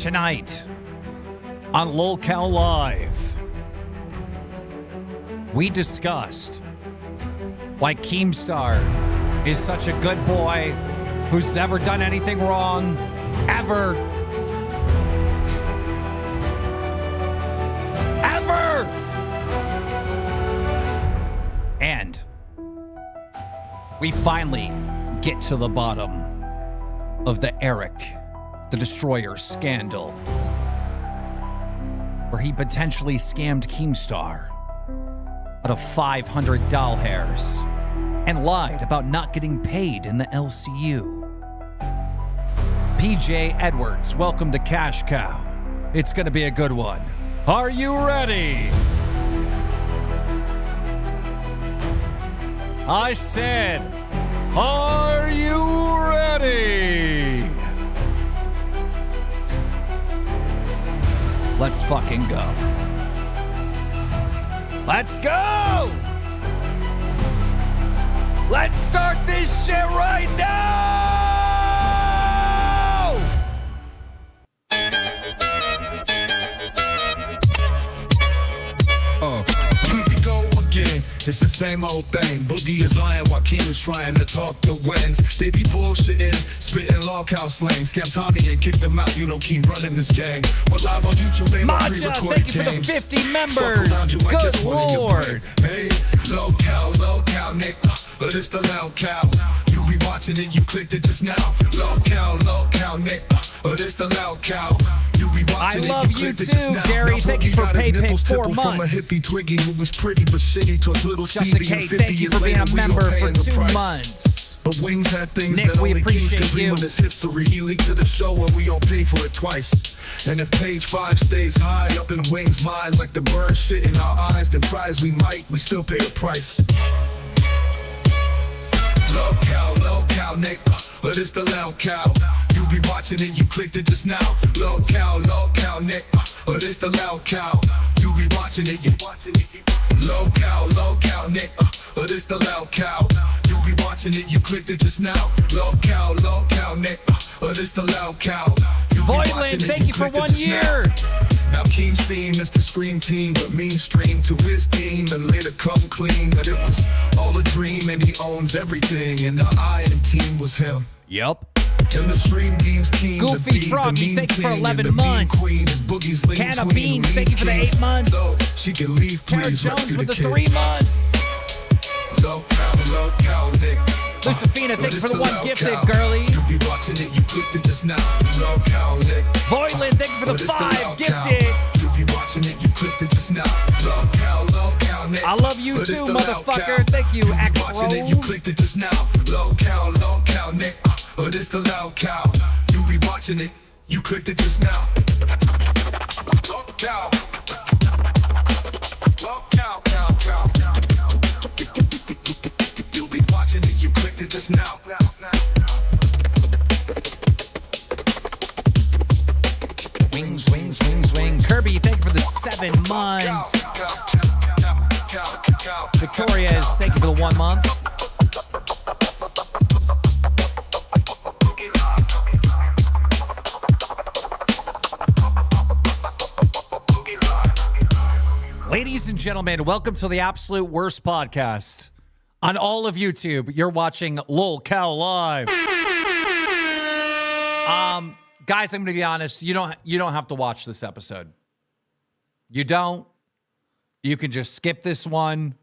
Tonight on LolCow Live, we discussed why Keemstar is such a good boy who's never done anything wrong, ever. Ever! And we finally get to the bottom of the Erik the Destroyer scandal, where he potentially scammed Keemstar out of 500 doll hairs and lied about not getting paid in the LCU. PJ Edwards, welcome to Cash Cow. It's going to be a good one. Are you ready? I said, are you ready? Let's fucking go. Let's go! Let's start this shit right now! Here we go again. It's the same old thing. Boogie is lying while Keem is trying to talk the wins. They be bullshitting, spitting LolcowUniverse slang. Scam Tommy and kick them out. You know Keem running this gang. We're live on YouTube, ain't no Maja, pre-recorded thank you for the games. 50 members. Fuck around, you might Good get one in your Lord. brain. Hey, LolcowUniverse, Nick. But it's the LolcowUniverse. You be watching it, you clicked it just now. LolcowUniverse, Nick. But it's the LolcowUniverse. I love you too, Gary. Thank you for PayPal 4 months. From a hippie Twiggy who was pretty but shitty towards little Justin Stevie. K, thank you for being a member for 2 months. But Wings had things Nick, that we only Kings appreciate could dream you. of. This history. He leaked to the show and we all pay for it twice. And if page 5 stays high up in Wings' mind like the bird shit in our eyes, then prize we might, we still pay the price. LolcowUniverse, Nick, but it's the LolcowUniverse. You be watching it, you clicked it just now. LolcowUniverse, Nick, but it's the LolcowUniverse. You be watching it, you watching it. LolcowUniverse, Nick, but it's the LolcowUniverse. You be watching it, you clicked it just now. LolcowUniverse, Nick, but it's the LolcowUniverse. You be watching Voidland, it, thank you for clicked it 1 just year. Now Keem's theme is the Scream team, but mainstream to his team and later come clean that it was all a dream and he owns everything and the Iron Team was him. Yep. And the stream games Keem, Goofy the beat, Froggy, the mean thank you for king, 11 and the mean months. queen is Boogie's lean Can of queen, Beans, thank you for the 8 months. So she can leave, Tara please Jones rescue with the the kid. 3 months. LolcowUniverse, Nick. Lucifina, thank you for the 1 gifted, girly. You be watching it, you clicked it just now. LolcowUniverse, Nick. Voidland, thank you for the But it's 5 gifted. You be watching it, you clicked it just now. LolcowUniverse, Nick. I love you But too, it's the motherfucker. LolcowUniverse. Thank you, You be watching it, you X-Roll. clicked it just now. LolcowUniverse, Nick. But it's the LolcowUniverse. You be watching it, you clicked it just now. LolcowUniverse. You be watching it, you clicked it just now. Wings, wings, wings, wings. Kirby, thank you for the 7 months. Victoria's, thank you for the 1 month. Ladies and gentlemen, welcome to the absolute worst podcast on all of YouTube. You're watching LolCow Live. Guys, I'm going to be honest. You don't have to watch this episode. You don't. You can just skip this one.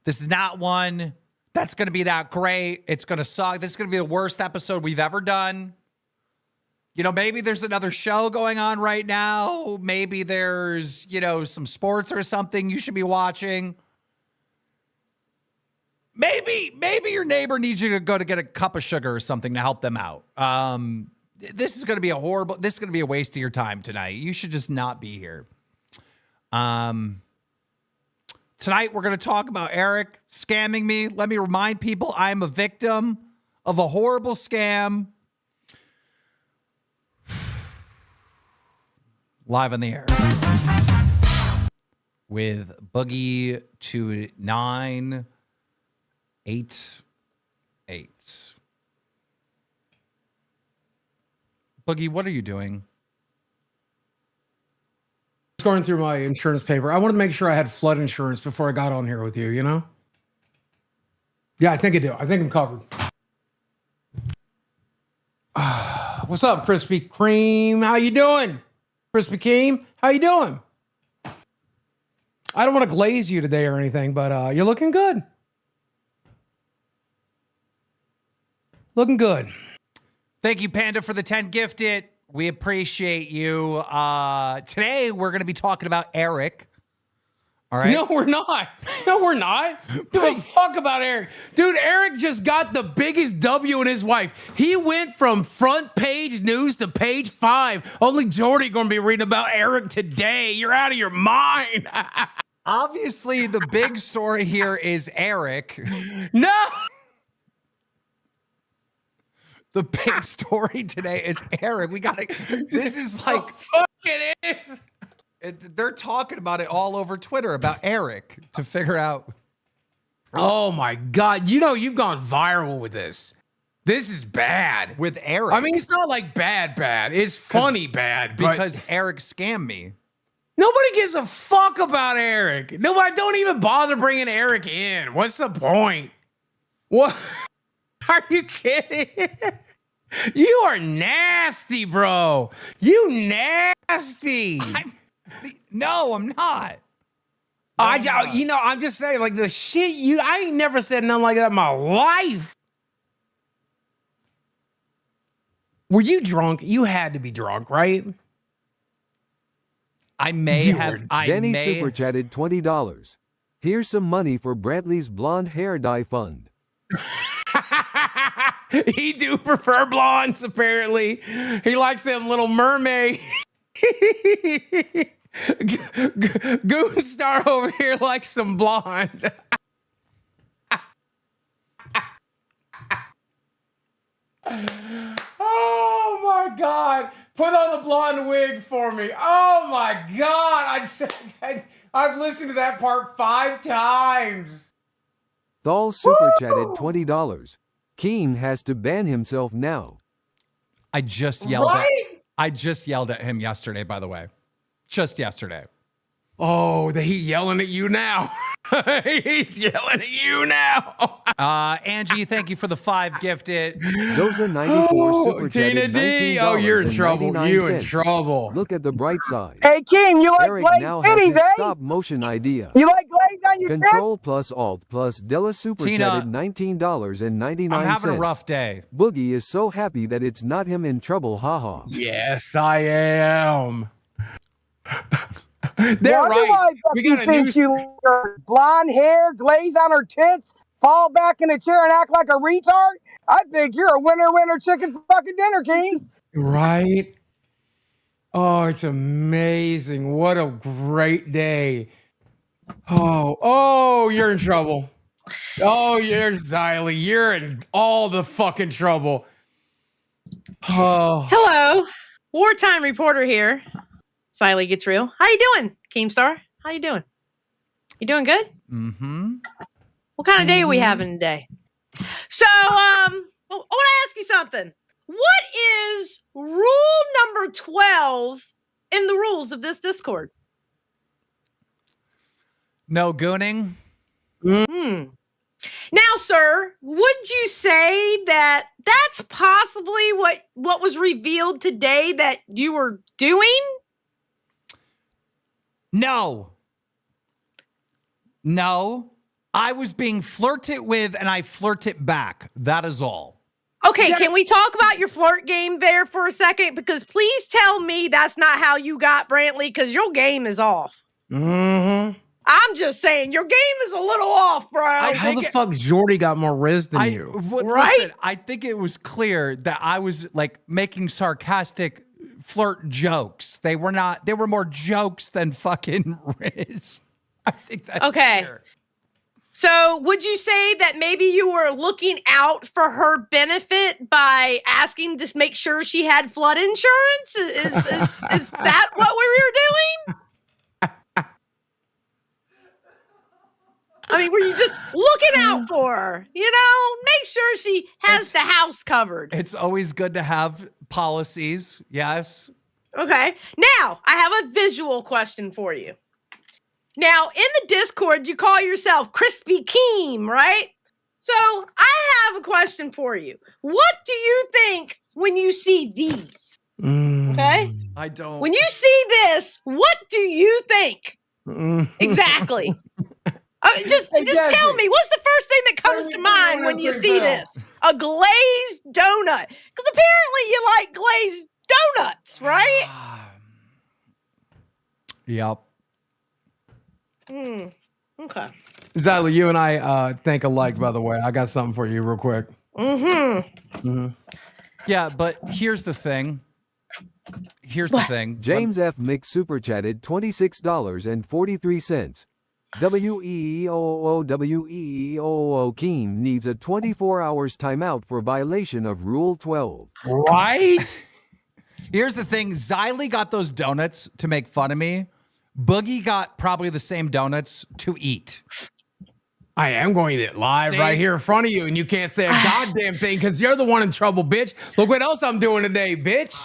This is not one that's going to be that great. It's going to suck. This is going to be the worst episode we've ever done. You know, maybe there's another show going on right now. Maybe there's, some sports or something you should be watching. Maybe your neighbor needs you to go to get a cup of sugar or something to help them out. This is going to be a waste of your time tonight. You should just not be here. Tonight, we're going to talk about Erik scamming me. Let me remind people I am a victim of a horrible scam. Live on the air with Boogie 2988. Boogie, what are you doing? going through my insurance paper. I wanted to make sure I had flood insurance before I got on here with you, you know? Yeah, I think I do. I think I'm covered. What's up, Krispy Kreme? How you doing? Krispy Kreme, how you doing? I don't want to glaze you today or anything, but you're looking good. Looking good. Thank you, Panda, for the 10 gifted. We appreciate you. Today, we're going to be talking about Erik. All right. No, we're not. No, we're not. Give a fuck about Erik. Dude, Erik just got the biggest W in his wife. He went from front page news to page 5. Only Jordy going to be reading about Erik today. You're out of your mind. Obviously, the big story here is Erik. No. The big story today is Erik. We got to, this is like. Oh, fuck it is. They're talking about it all over Twitter about Erik to figure out. Oh my God. You know, you've gone viral with this. This is bad. With Erik. I mean, it's not like bad. It's funny bad. Because Erik scammed me. Nobody gives a fuck about Erik. Nobody, don't even bother bringing Erik in. What's the point? What? Are you kidding? You are nasty, bro. You nasty. No, I'm not. I'm just saying, like the shit I ain't never said nothing like that in my life. Were you drunk? You had to be drunk, right? I may have. Denny super chatted $20. Here's some money for Bradley's blonde hair dye fund. He do prefer blondes, apparently. He likes them Little Mermaid. Keemstar over here likes some blonde. Oh my God. Put on a blonde wig for me. Oh my God. I've listened to that part 5 times. Thal super chatted $20. KEEM has to ban himself now. I just yelled Right? I just yelled at him yesterday, by the way. Just yesterday. Oh, he yelling at you now. He's yelling at you now. Angie, thank you for the 5 gifted. Doza 94 super Tina chatted D. $19. Oh, you're in trouble. You in trouble. Look at the bright side. Hey, Keem, you like Erik glazed now has titties, his eh? stop motion idea. You like glaze on your Control tits? plus Alt plus Della super Tina, chatted $19.99. I'm having a rough day. Boogie is so happy that it's not him in trouble, haha. Yes, I am. They're Why do right. I We got a fucking new. think you blonde hair, glaze on her tits, fall back in the chair and act like a retard? I think you're a winner chicken fucking dinner, Keem. Right? Oh, it's amazing. What a great day. Oh, you're in trouble. Oh, you're Xylee. You're in all the fucking trouble. Oh, Hello, wartime reporter here. Xylee gets real. How you doing, Keemstar? How you doing? You doing good? Mm-hmm. What kind of day are we having today? So, I want to ask you something. What is rule number 12 in the rules of this Discord? No gooning. Now, sir, would you say that that's possibly what was revealed today that you were doing? No. I was being flirted with and I flirted back. That is all. Okay, can we talk about your flirt game there for a second? Because please tell me that's not how you got Brantley, because your game is off. mm-hmm. I'm just saying, your game is a little off, bro. How the fuck Jordy got more riz than you? Right? Listen, I think it was clear that I was like making sarcastic flirt jokes. They were more jokes than fucking riz. I think that's Okay. clear. So would you say that maybe you were looking out for her benefit by asking to make sure she had flood insurance? Is that what we were doing? I mean, were you just looking out for her? You know, make sure she has the house covered. It's always good to have policies. Yes. Okay. Now, I have a visual question for you. Now, in the Discord, you call yourself Crispy KEEM, right? So, I have a question for you. What do you think when you see these? Okay? I don't. When you see this, what do you think? Exactly. Just tell me, what's the first thing that comes to mind when you see this? A glazed donut. Because apparently you like glazed donuts, right? Yep. Okay. Zyla, you and I think alike, by the way. I got something for you real quick. Yeah, but here's the thing. James F. Mick super chatted $26.43. WEEOO Keem needs a 24 hours timeout for violation of Rule 12. Right? Here's the thing. Xylee got those donuts to make fun of me. Boogie got probably the same donuts to eat. I am going to eat it live right here in front of you, and you can't say a goddamn thing because you're the one in trouble, bitch. Look what else I'm doing today, bitch.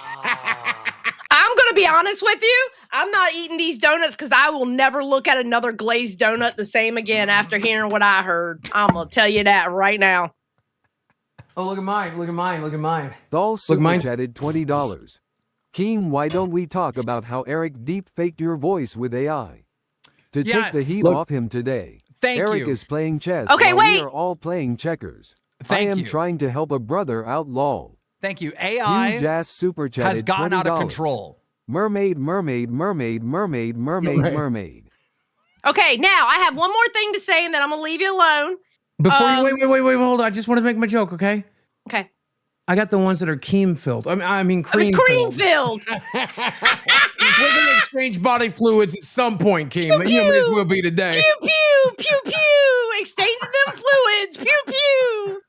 I'm going to be honest with you. I'm not eating these donuts because I will never look at another glazed donut the same again after hearing what I heard. I'm going to tell you that right now. Oh, look at mine. Look at mine. Look at mine. Thal super chatted $20. Keem, why don't we talk about how Erik deep faked your voice with AI? To take the heat off him today. Thank Erik you. is playing chess Okay, while wait. we are all playing checkers. Thank I am you. trying to help a brother out, lol. Thank you. AI Huge ass super chatted has gotten out of $20. control. Mermaid. Okay, now I have one more thing to say and then I'm going to leave you alone. Before you wait, hold on. I just want to make my joke, okay? Okay. I got the ones that are cream filled. I mean cream Cream filled. filled. We're gonna exchange body fluids at some point, Keem. You may as well be today. Pew, pew, pew, pew. Exchanging them fluids. Pew, pew.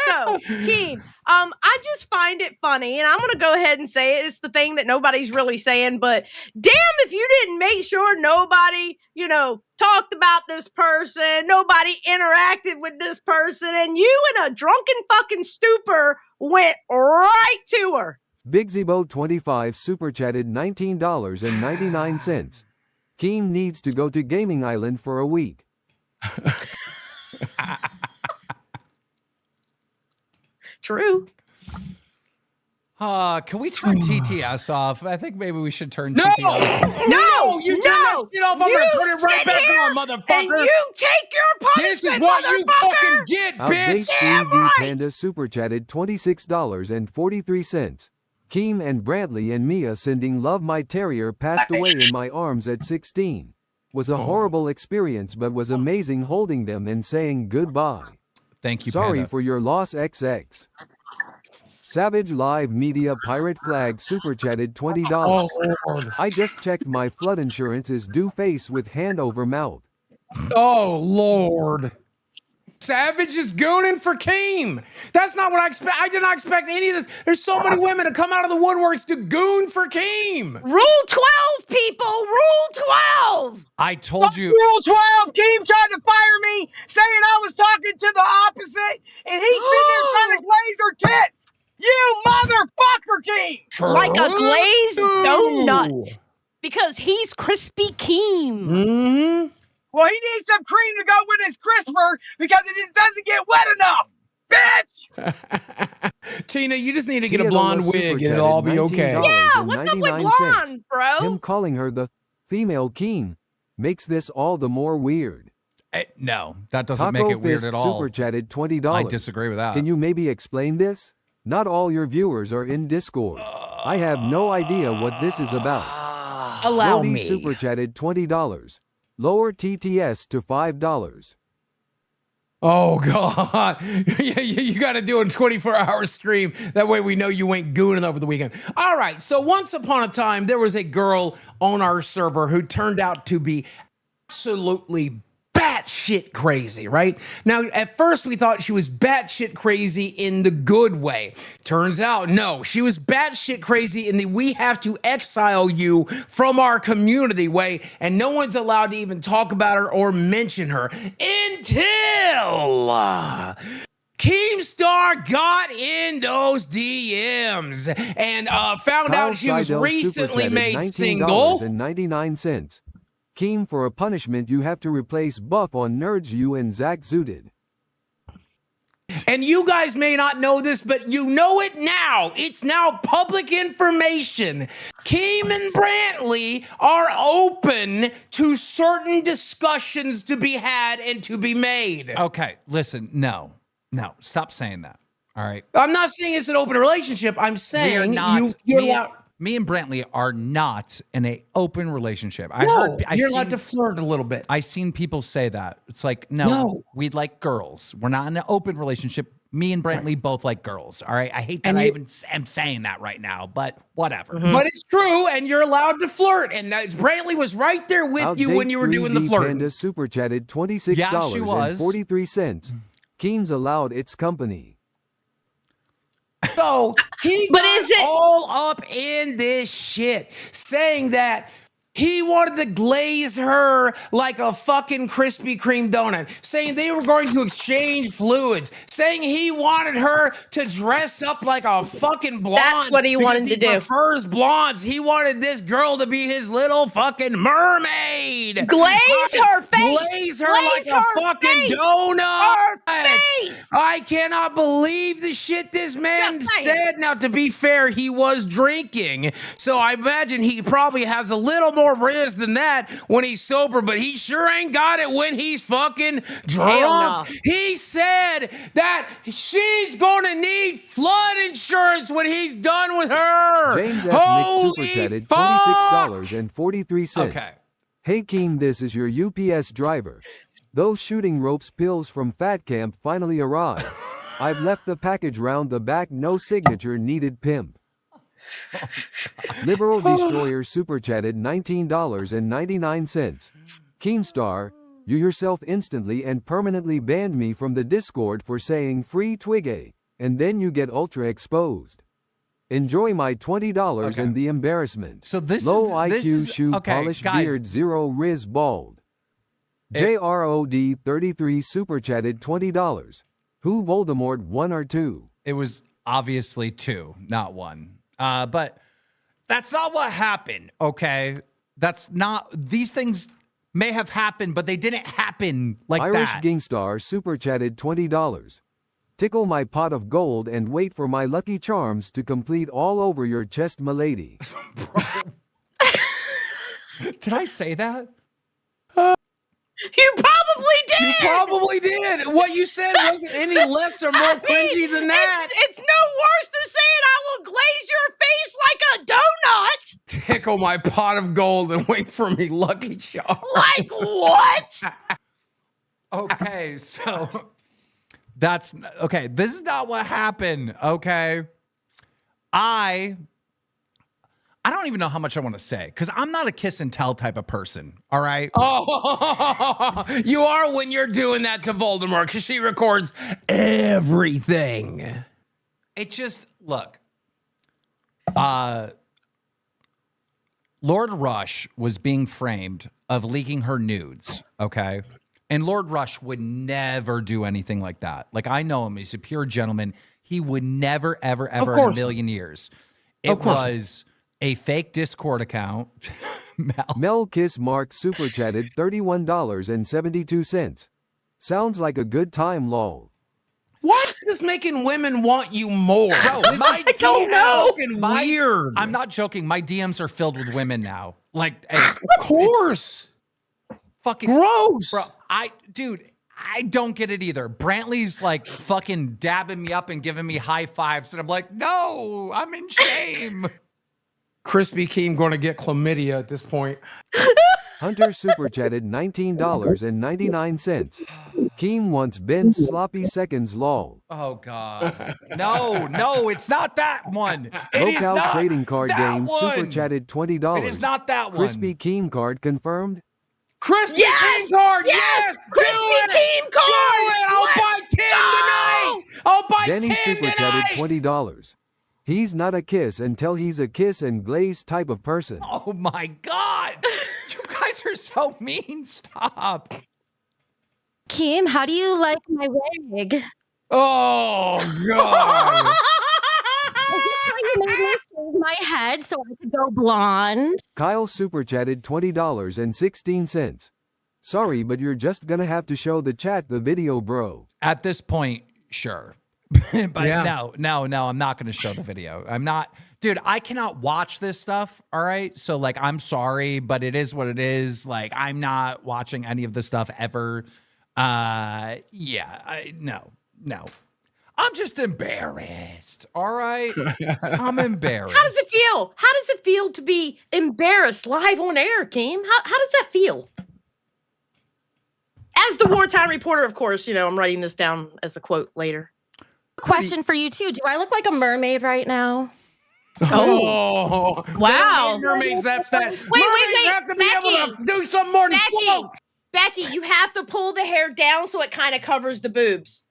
So, Keem, I just find it funny, and I'm going to go ahead and say it. It's the thing that nobody's really saying, but damn if you didn't make sure nobody, talked about this person, nobody interacted with this person, and you in a drunken fucking stupor went right to her. Big Zebo 25 super chatted $19.99. Keem needs to go to Gaming Island for a week. True. Can we turn TTS off? I think maybe we should turn TTS off. No, you turn that shit off. I'm gonna turn it right back on, motherfucker. And you take your punishment, This is what you fucking get, bitch. Outdate 3D Panda super chatted $26.43. Keem and Bradley and Mia sending love. My terrier passed away in my arms at 16. Was a horrible experience, but was amazing holding them and saying goodbye. Thank you, Sorry Panda. for your loss, XX. Savage Live Media Pirate Flag super chatted $20. Oh, Lord. I just checked my flood insurance is due. Face with hand over mouth. Oh, Lord. Savage is gooning for Keem. That's not what I expect. I did not expect any of this. There's so many women to come out of the woodworks to goon for Keem. Rule 12, people. Rule 12. I told you. Rule 12, Keem tried to fire me, saying I was talking to the opposite, and he's sitting there trying to glaze her tits. You motherfucker, Keem! Like a glazed donut. Because he's Crispy Keem. Mm-hmm. Well, he needs some cream to go with his CRISPR because it just doesn't get wet enough, bitch! Tina, you just need to get a blonde wig and it'll all be okay. Yeah, what's up with blonde, bro? Him calling her the female Keem makes this all the more weird. No, that doesn't Taco make it weird Fist at all. super chatted $20. I disagree with that. Can you maybe explain this? Not all your viewers are in Discord. I have no idea what this is about. Allow Brody me. super chatted $20. Lower TTS to $5. Oh, God. You got to do a 24-hour stream. That way we know you ain't gooning over the weekend. All right. So once upon a time, there was a girl on our server who turned out to be absolutely batshit crazy, right? Now, at first we thought she was batshit crazy in the good way. Turns out, no, she was batshit crazy in the we have to exile you from our community way, and no one's allowed to even talk about her or mention her until Keemstar got in those DMs and found out she was Seidel recently super-chatted made single. $19.99. Keem, for a punishment, you have to replace Buff on Nerds You and Zach Zooted. And you guys may not know this, but you know it now. It's now public information. Keem and Brantley are open to certain discussions to be had and to be made. Okay, listen, no, stop saying that. All right. I'm not saying it's an open relationship. I'm We are saying not. you're me, allowed. me and Brantley are not in an open relationship. You're allowed to flirt a little bit. I've seen people say that. It's like, no, we like girls. We're not in an open relationship. Me and Brantley both like girls. All right. I hate that I even am saying that right now, but whatever. But it's true, and you're allowed to flirt. And Brantley was right there with you when you were doing the 3D flirting. Panda super chatted $26.43. Yeah, she was. Keem's allowed its company. So he But got is it- all up in this shit, saying that he wanted to glaze her like a fucking Krispy Kreme donut, saying they were going to exchange fluids, saying he wanted her to dress up like a fucking blonde. That's what he wanted to do. He prefers blondes. He wanted this girl to be his little fucking mermaid. Glaze her face. Glaze her Glaze like a her fucking face. donut. Her face. I cannot believe the shit this man Just saying. said. Now, to be fair, he was drinking, so I imagine he probably has a little more riz than that when he's sober, but he sure ain't got it when he's fucking drunk. no. He said that she's gonna need flood insurance when he's done with her. James F. Nick Holy super chatted fuck! $26.43. Okay. Hey Keem, this is your UPS driver. Those shooting ropes pills from Fat Camp finally arrived. I've left the package round the back, no signature needed, pimp. Liberal Destroyer super chatted $19.99. Keemstar, you yourself instantly and permanently banned me from the Discord for saying free Twiggy, and then you get ultra exposed. Enjoy my $20 Okay. and the embarrassment. So this Low is, IQ this is, shoe okay, polish guys, beard zero Riz bald. JROD 33 super chatted $20. Who Voldemort, 1 or 2? It was obviously 2, not 1. But that's not what happened, okay? That's not, these things may have happened, but they didn't happen like Irish that. Gingstar super chatted $20. Tickle my pot of gold and wait for my lucky charms to complete all over your chest, milady. Did I say that? You probably did. You probably did. What you said wasn't any less or more cringy than that. It's no worse than saying I will glaze your face like a donut. Tickle my pot of gold and wait for me lucky charm. Like what? Okay, so that's okay. This is not what happened. Okay, I don't even know how much I want to say because I'm not a kiss and tell type of person. All right. Oh, you are when you're doing that to Voldemort because she records everything. It just look. Lord Rush was being framed of leaking her nudes. Okay. And Lord Rush would never do anything like that. Like, I know him. He's a pure gentleman. He would never, ever, ever in a million years. It was a fake Discord account. Mel Kiss Mark super chatted $31.72. Sounds like a good time, lol. Why is this making women want you more? Bro, I don't know. fucking weird. I'm not joking. My DMs are filled with women now. Like, it's, Of course. fucking Gross. bro. Dude, I don't get it either. Brantley's like fucking dabbing me up and giving me high fives, and I'm like, no, I'm in shame. Crispy Keem going to get chlamydia at this point. Hunter super chatted $19.99. Keem wants Ben's sloppy seconds, lol. Oh God, no, it's not that one. It is Local not trading card that game super one. chatted $20. It is not that one. Crispy Keem card confirmed. Crispy Yes! Keem card. Yes! Do Crispy it! Keem Do card! it! I'll buy 10 tonight. I'll buy Jenny 10 super tonight. chatted $20. He's not a kiss until he's a kiss and glaze type of person. Oh my God, you guys are so mean. Stop. Keem, how do you like my wig? Oh God. You made me shave my head so I could go blonde. Kyle super chatted $20.16. Sorry, but you're just gonna have to show the chat the video, bro. At this point, sure. But Yeah. no, I'm not going to show the video. I'm not, dude, I cannot watch this stuff. All right. So, like, I'm sorry, but it is what it is. Like, I'm not watching any of this stuff ever. No. I'm just embarrassed. All right. I'm embarrassed. How does it feel? How does it feel to be embarrassed live on air, Keem? How does that feel? As the wartime reporter, of course, you know, I'm writing this down as a quote later. Question for you too. Do I look like a mermaid right now? Oh, Wow. Mermaids have that. Wait, Mermaids have to be able to do some more than float. Becky, you have to pull the hair down so it kind of covers the boobs.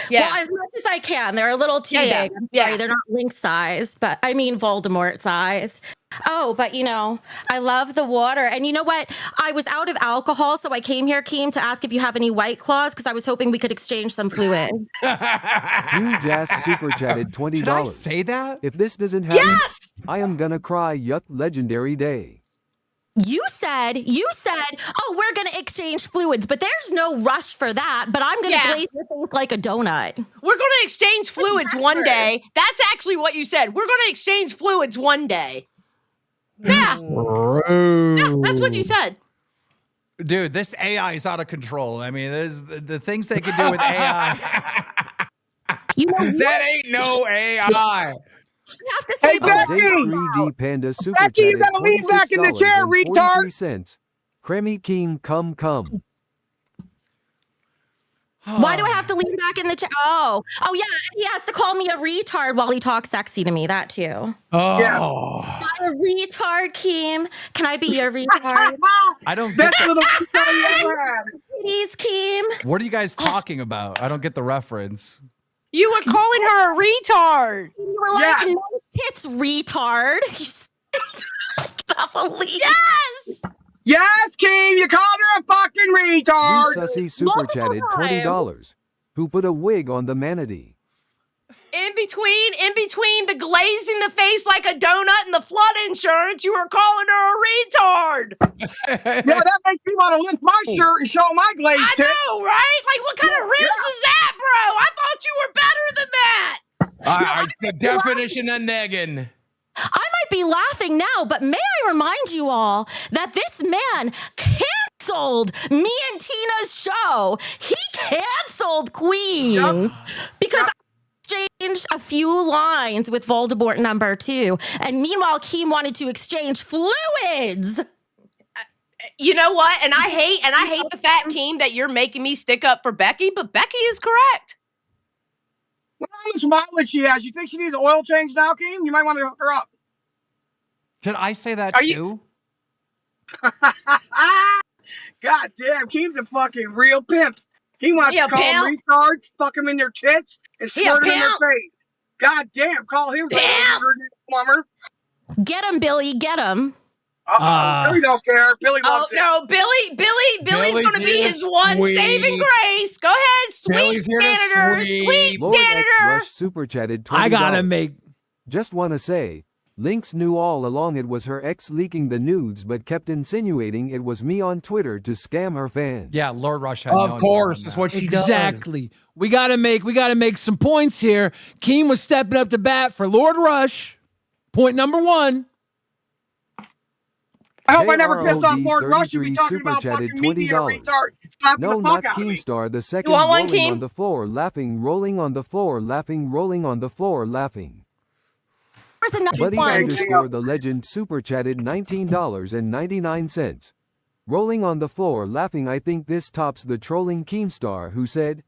Yeah. Well, as much as I can. They're a little too Yeah, big. I'm yeah. sorry, they're not Link size, but I mean Voldemort size. Oh, but you know, I love the water. And you know what? I was out of alcohol, so I came here, Keem, to ask if you have any White Claws because I was hoping we could exchange some fluid. Blue Jazz super chatted $20. Did I say that? If this doesn't happen, Yes. I am gonna cry. Yuck, legendary day. You said, oh, we're going to exchange fluids, but there's no rush for that. But I'm going to Yeah. glaze your face like a donut. We're going to exchange fluids one day. That's actually what you said. We're going to exchange fluids one day. Yeah. Yeah, that's what you said. Dude, this AI is out of control. I mean, there's the things they can do with AI. You know, you That ain't no AI. have to Hey, say, Becky! Date 3D Panda super Becky, you chatted gotta lean back in the chair, retard. $26.43. Creamy Keem, come. why do I have to lean back in the chair? Oh, yeah. He has to call me a retard while he talks sexy to me. That too. Oh. I'm a retard, Keem. Can I be your retard? I don't get. Best little retard you ever had. Please, Keem. What are you guys talking about? I don't get the reference. You were calling her a retard. You were like, Yes. no tits, retard. I cannot believe. Yes. Yes, Keem, you called her a fucking You retard. sussy super Multiple chatted $20. Who put a wig on the manatee? In between the glazing the face like a donut and the flood insurance, you were calling her a retard. Yeah, that makes me want to lift my shirt and show my glaze I tip. know, right? Like, what kind of riz is that, bro? I thought you were better than that. All right, the definition of negging. I might be laughing now, but may I remind you all that this man canceled me and Tina's show. He canceled Queen because I exchanged a few lines with Voldemort number 2. And meanwhile, Keem wanted to exchange fluids. You know what? And I hate the fact, Keem, that you're making me stick up for Becky, but Becky is correct. Well, how much mileage she has? You think she needs an oil change now, Keem? You might want to hook her up. Did I say that Are too? you- God damn, Keem's a fucking real pimp. He wants He a to call them pimp? retards, fuck them in their tits, and He a squirt them in their pimp? face. God damn, call him Pimp? plumber. Get him, Billy, get him. Billy don't care. Billy Oh loves it. no, Billy's Billy's gonna be here, his one sweet. saving grace. Go ahead, sweet Billy's here to janitor, sweet. sweet Lord X janitor. Rush super chatted $20. I gotta make. Just wanna say, Lynx knew all along it was her ex leaking the nudes but kept insinuating it was me on Twitter to scam her fans. Yeah, Lord Rush had no Of course, involvement that's in what she does. Exactly. We gotta make some points here. Keem was stepping up to bat for Lord Rush. Point number 1. I hope I never piss off Lord Rush. You be 33 talking about super chatted fucking me being a $20. retard. Slapping No, the not fuck out of me. Keemstar, the second want one, rolling Keem? on the floor, laughing, rolling on the floor, laughing, rolling on the floor, laughing. There's another Buddy one. underscore the legend super chatted $19.99. Rolling on the floor, laughing. I think this tops the trolling Keemstar who said,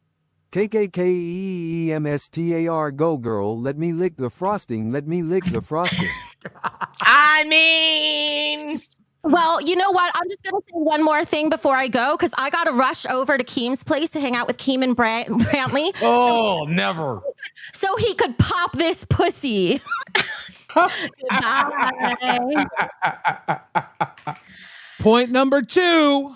KKKEEMSTAR go girl, let me lick the frosting, let me lick the frosting. I mean, Well, you know what? I'm just going to say one more thing before I go because I got to rush over to Keem's place to hang out with Keem and Brantley Oh, never. so he could pop this pussy. Goodbye. Point number 2.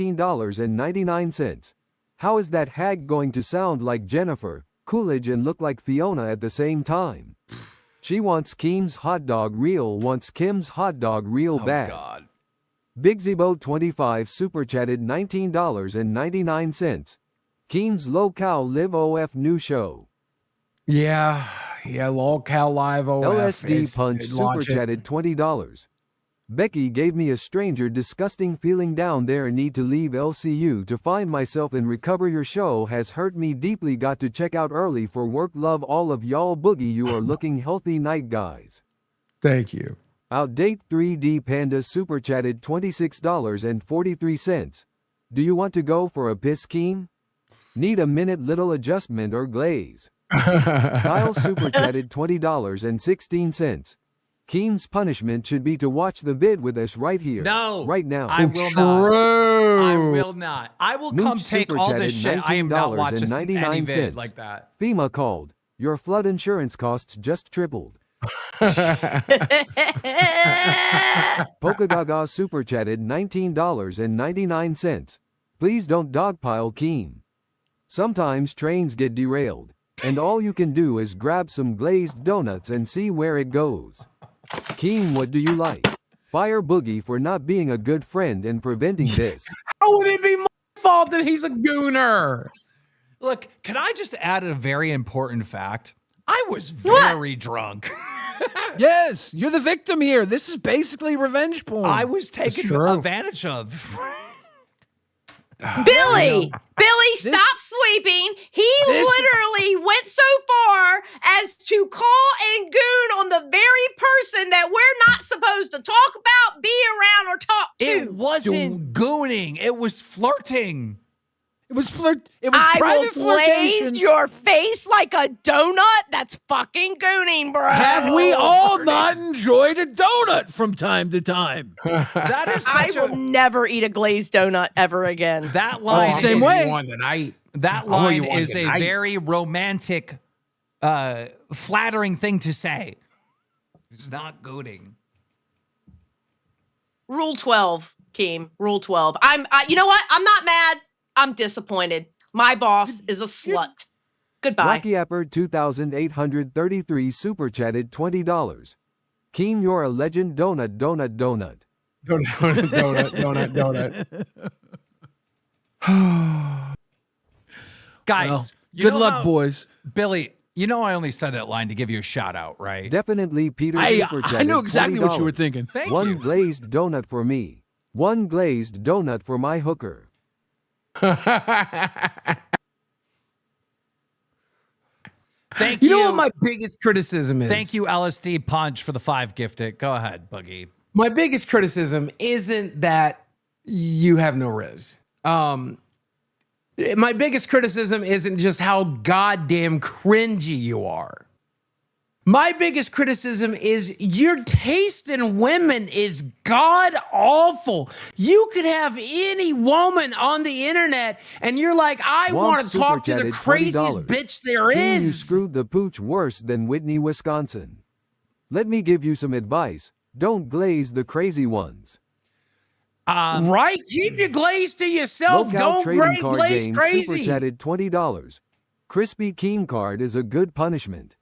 $19.99. How is that hag going to sound like Jennifer Coolidge and look like Fiona at the same time? She wants Keem's hot dog reel, wants Kim's hot dog reel bad. God. Big Zebo 25 super chatted $19.99. Keem's Local Live OF new show. Yeah, Local Live OF. LSD It's- Punch it super launched it. chatted $20. Becky gave me a stranger disgusting feeling down there and need to leave LCU to find myself and recover. Your show has hurt me deeply. Got to check out early for work. Love all of y'all. Boogie, you are looking healthy. Night, guys. Thank you. Outdate 3D Panda super chatted $26.43. Do you want to go for a piss, Keem? Need a minute, little adjustment or glaze. Kyle super chatted $20.16. Keem's punishment should be to watch the vid with us right here. No. Right now. I will not. I will not. I will come Mooch take super all this shit. chatted I am not watching any $19.99. vid like that. FEMA called. Your flood insurance costs just tripled. Pokagaga super chatted $19.99. Please don't dogpile Keem. Sometimes trains get derailed, and all you can do is grab some glazed donuts and see where it goes. Keem, what do you like? Fire Boogie for not being a good friend and preventing this. How would it be my fault that he's a gooner? Look, can I just add a very important fact? I was very drunk. Yes, you're the victim here. This is basically revenge porn. I was taken advantage of. Billy, stop sweeping. He literally went so far as to call and goon on the very person that we're not supposed to talk about, be around, or talk to. It wasn't gooning. It was flirting. It was It was I private will glaze flirtations. your face like a donut. That's fucking gooning, bro. Have we all not enjoyed a donut from time to time? That is I such will never eat a glazed donut ever again. that line. same way. That line is a very romantic, flattering thing to say. It's not gooning. Rule 12, Keem. Rule 12. You know what? I'm not mad. I'm disappointed. My boss is a slut. Goodbye. Rocky Apper 2833 super chatted $20. Keem, you're a legend. Donut. Donut. Guys, Well, you good know luck, how- boys. Billy, you know I only said that line to give you a shout out, right? Definitely Peter super chatted I knew exactly what you were $20. thinking. Thank One you. glazed donut for me. One glazed donut for my hooker. Thank you. You know what my biggest criticism is? Thank you, LSD Punch, for the 5 gifted. Go ahead, Boogie. My biggest criticism isn't that you have no riz. My biggest criticism isn't just how goddamn cringy you are. My biggest criticism is your taste in women is god awful. You could have any woman on the internet and you're like, I want to talk to the craziest bitch there Keem, you is. screwed the pooch worse than Whitney, Wisconsin. Let me give you some advice. Don't glaze the crazy ones. Right? Keep your glaze to yourself. Local Don't trading card glaze game crazy. super chatted $20. Crispy Keem card is a good punishment.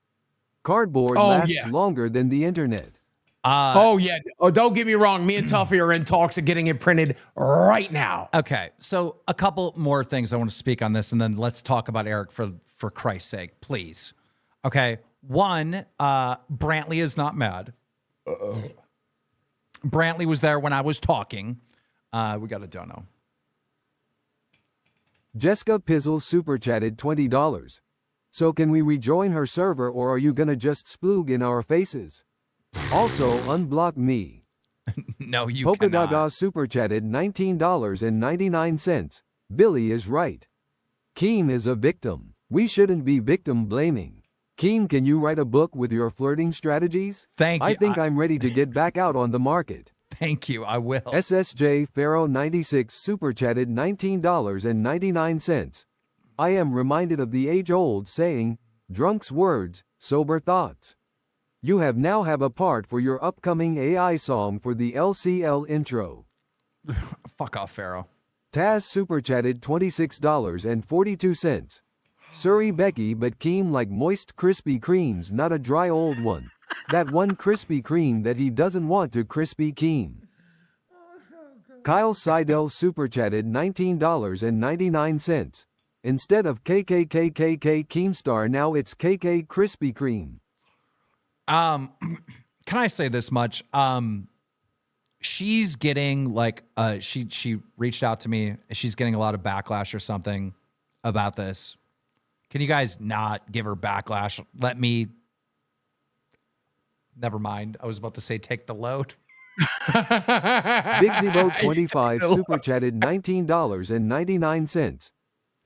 Cardboard lasts longer than the internet. Oh, don't get me wrong. Me and Tuffy are in talks of getting it printed right now. Okay, so a couple more things I want to speak on this, and then let's talk about Eric for Christ's sake, please. Okay, one, Brantley is not mad. Brantley was there when I was talking. We got a dono. Jessica Pizzle super chatted $20. So can we rejoin her server or are you gonna just sploog in our faces? Also, unblock me. No, you Polka cannot. Gaga super chatted $19.99. Billy is right. Keem is a victim. We shouldn't be victim blaming. Keem, can you write a book with your flirting strategies? Thank you. I think I'm ready to get back out on the market. Thank you, I will. SSJ Pharaoh 96 super chatted $19.99. I am reminded of the age-old saying, drunk's words, sober thoughts. You now have a part for your upcoming AI song for the LCL intro. Fuck off, Pharaoh. Taz super chatted $26.42. Sorry, Becky, but Keem like moist Krispy Kremes, not a dry old one. That one Krispy Kreme that he doesn't want to Krispy Keem. Kyle Seidel super chatted $19.99. Instead of KKKKK Keemstar, now it's KK Krispy Kreme. Can I say this much? she's getting like she reached out to me. She's getting a lot of backlash or something about this. Can you guys not give her backlash? Let me. Never mind. I was about to say take the load. Big Zebo 25 super chatted $19.99.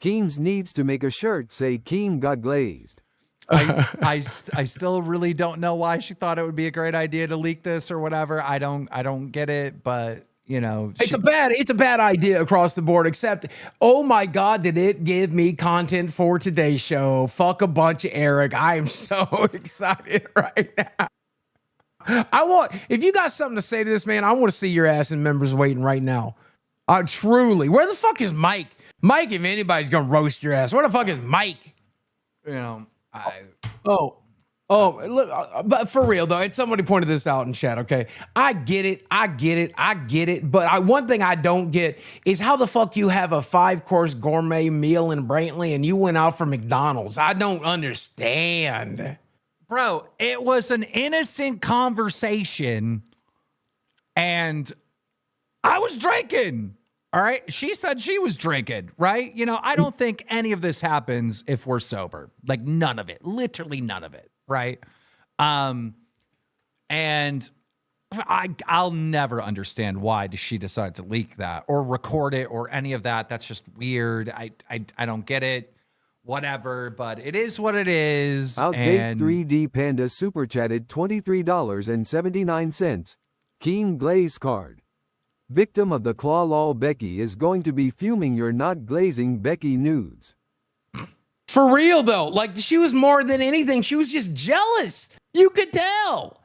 Keems needs to make a shirt say Keem got glazed. I still really don't know why she thought it would be a great idea to leak this or whatever. I don't get it, but you know, it's a bad idea across the board, except, oh my God, did it give me content for today's show? Fuck a bunch of Erik. I am so excited right now. If you got something to say to this, man, I want to see your ass in members waiting right now. Truly. Where the fuck is Mike? Mike, if anybody's going to roast your ass, where the fuck is Mike? You know, but for real though, and somebody pointed this out in chat. Okay, I get it. But one thing I don't get is how the fuck you have a 5-course gourmet meal in Brantley and you went out for McDonald's. I don't understand. Bro, it was an innocent conversation and I was drinking. All right. She said she was drinking, right? You know, I don't think any of this happens if we're sober. Like none of it. Literally none of it. Right. And I'll never understand why she decided to leak that or record it or any of that. That's just weird. I don't get it. Whatever, but it is what it is. Outdate 3D Panda super chatted $23.79. Keem glaze card. Victim of the claw lol Becky is going to be fuming you're not glazing Becky nudes. For real though, like she was more than anything. She was just jealous. You could tell.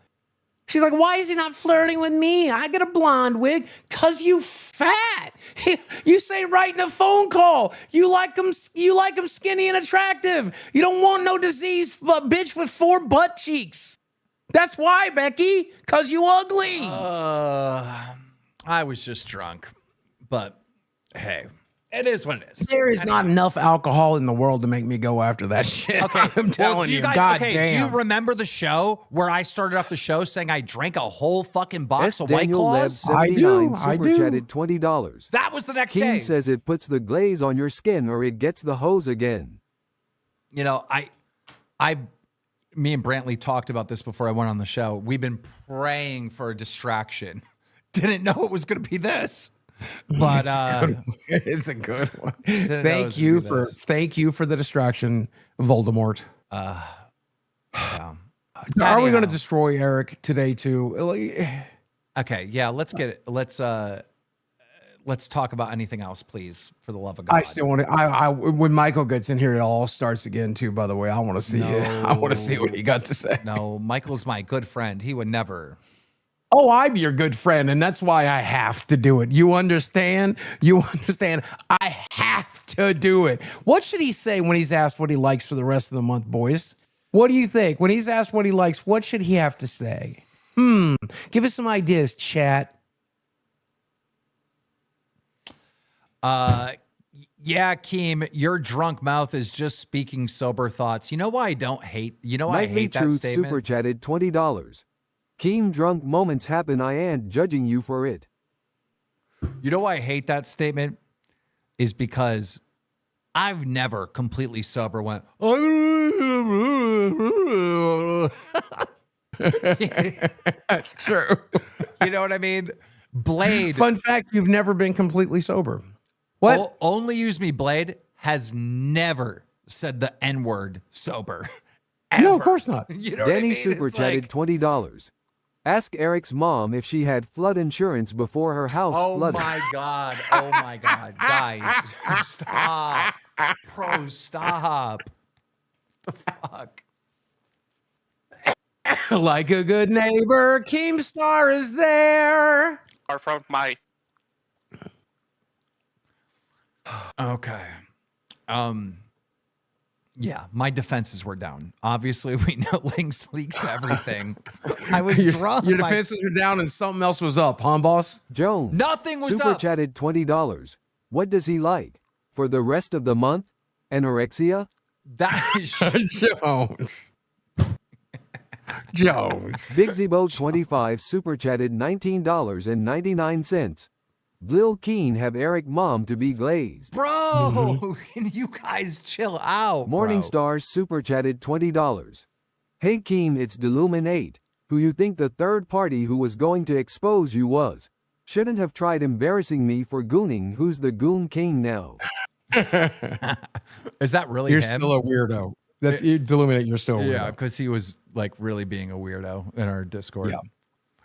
She's like, why is he not flirting with me? I got a blonde wig. Cause you fat. You say right in a phone call, you like him skinny and attractive. You don't want no disease bitch with 4 butt cheeks. That's why, Becky. Cause you ugly. I was just drunk, but hey, it is what it is. There is not enough alcohol in the world to make me go after that shit. Okay, I'm telling you, God damn. Do you remember the show where I started off the show saying I drank a whole fucking box of White Daniel Leb Claws? 79 super chatted $20. That was the next Keem day. says it puts the glaze on your skin or it gets the hose again. You know, me and Brantley talked about this before I went on the show. We've been praying for a distraction. Didn't know it was going to be this. But it's a good one. Thank you for the distraction, Voldemort. Yeah. Are we going to destroy Erik today too? Okay, yeah. Let's talk about anything else, please, for the love of God. I still want to. When Michael gets in here, it all starts again too. By the way, I want to see it. I want to see what he got to say. No, Michael's my good friend. He would never. Oh, I'm your good friend, and that's why I have to do it. You understand? You understand? I have to do it. What should he say when he's asked what he likes for the rest of the month, boys? What do you think? When he's asked what he likes, what should he have to say? Give us some ideas, chat. Yeah, Keem, your drunk mouth is just speaking sober thoughts. You know why I don't hate? You know why I hate that Truth statement? super chatted $20. Keem drunk moments happen. I ain't judging you for it. You know why I hate that statement? Is because I've never completely sober went. That's true. You know what I mean? Blade. Fun fact: you've never been completely sober. What? Only Use Me Blade has never said the N-word sober. Ever. No, of course not. You know Danny what I mean? super It's chatted like, $20. Ask Erik's mom if she had flood insurance before her house flooded. my God. Oh my God. Guys, stop. Bro, stop. The fuck? Like a good neighbor, Keemstar is there. Far from my. Okay. Yeah, my defenses were down. Obviously, we know links leaks everything. I was drunk. Your defenses were down and something else was up, huh, boss? Jones Nothing was super up. chatted $20. What does he like? For the rest of the month? Anorexia? That is Jones. Jones. Big Zebo 25 super chatted $19.99. Lil Keen have Eric mom to be glazed. Bro, can you guys chill out, Morning bro? Stars super chatted $20. Hey Keem, it's Deluminate. Who you think the third party who was going to expose you was? Shouldn't have tried embarrassing me for gooning. Who's the goon king now? Is that really You're him? still a weirdo. That's you, Deluminate. You're still a weirdo. Yeah, because he was like really being a weirdo in our Discord. Yeah.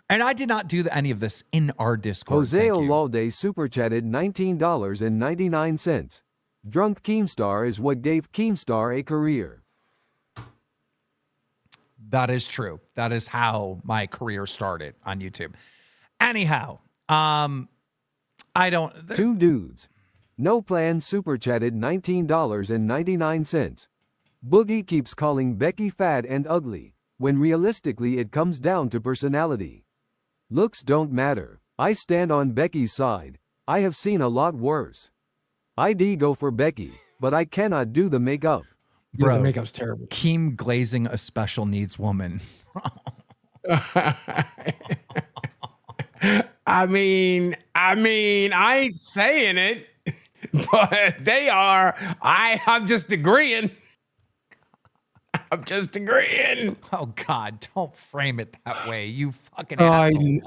And I did not do any of this in our Discord. Jose thank you. Olalde super chatted $19.99. Drunk Keemstar is what gave Keemstar a career. That is true. That is how my career started on YouTube. Anyhow, I don't. Two dudes. No Plan super chatted $19.99. Boogie keeps calling Becky fat and ugly, when realistically it comes down to personality. Looks don't matter. I stand on Becky's side. I have seen a lot worse. I'd go for Becky, but I cannot do the makeup. Yeah, Bro, the makeup's terrible. Keem glazing a special needs woman. I mean, I ain't saying it, but they are. I'm just agreeing. I'm just agreeing. Oh God, don't frame it that way. You fucking assholes.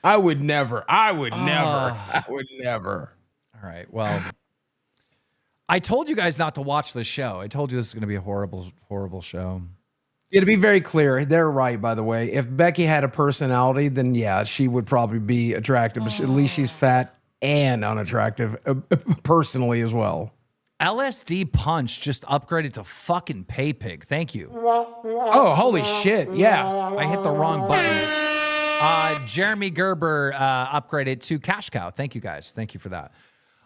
I would never. I would never. All right. Well, I told you guys not to watch this show. I told you this is going to be a horrible, horrible show. Yeah, to be very clear, they're right, by the way. If Becky had a personality, then yeah, she would probably be attractive. But at least she's fat and unattractive personally as well. LSD Punch just upgraded to fucking PayPig. Thank you. Oh, holy shit. Yeah. I hit the wrong button. Jeremy Gerber upgraded to Cash Cow. Thank you, guys. Thank you for that.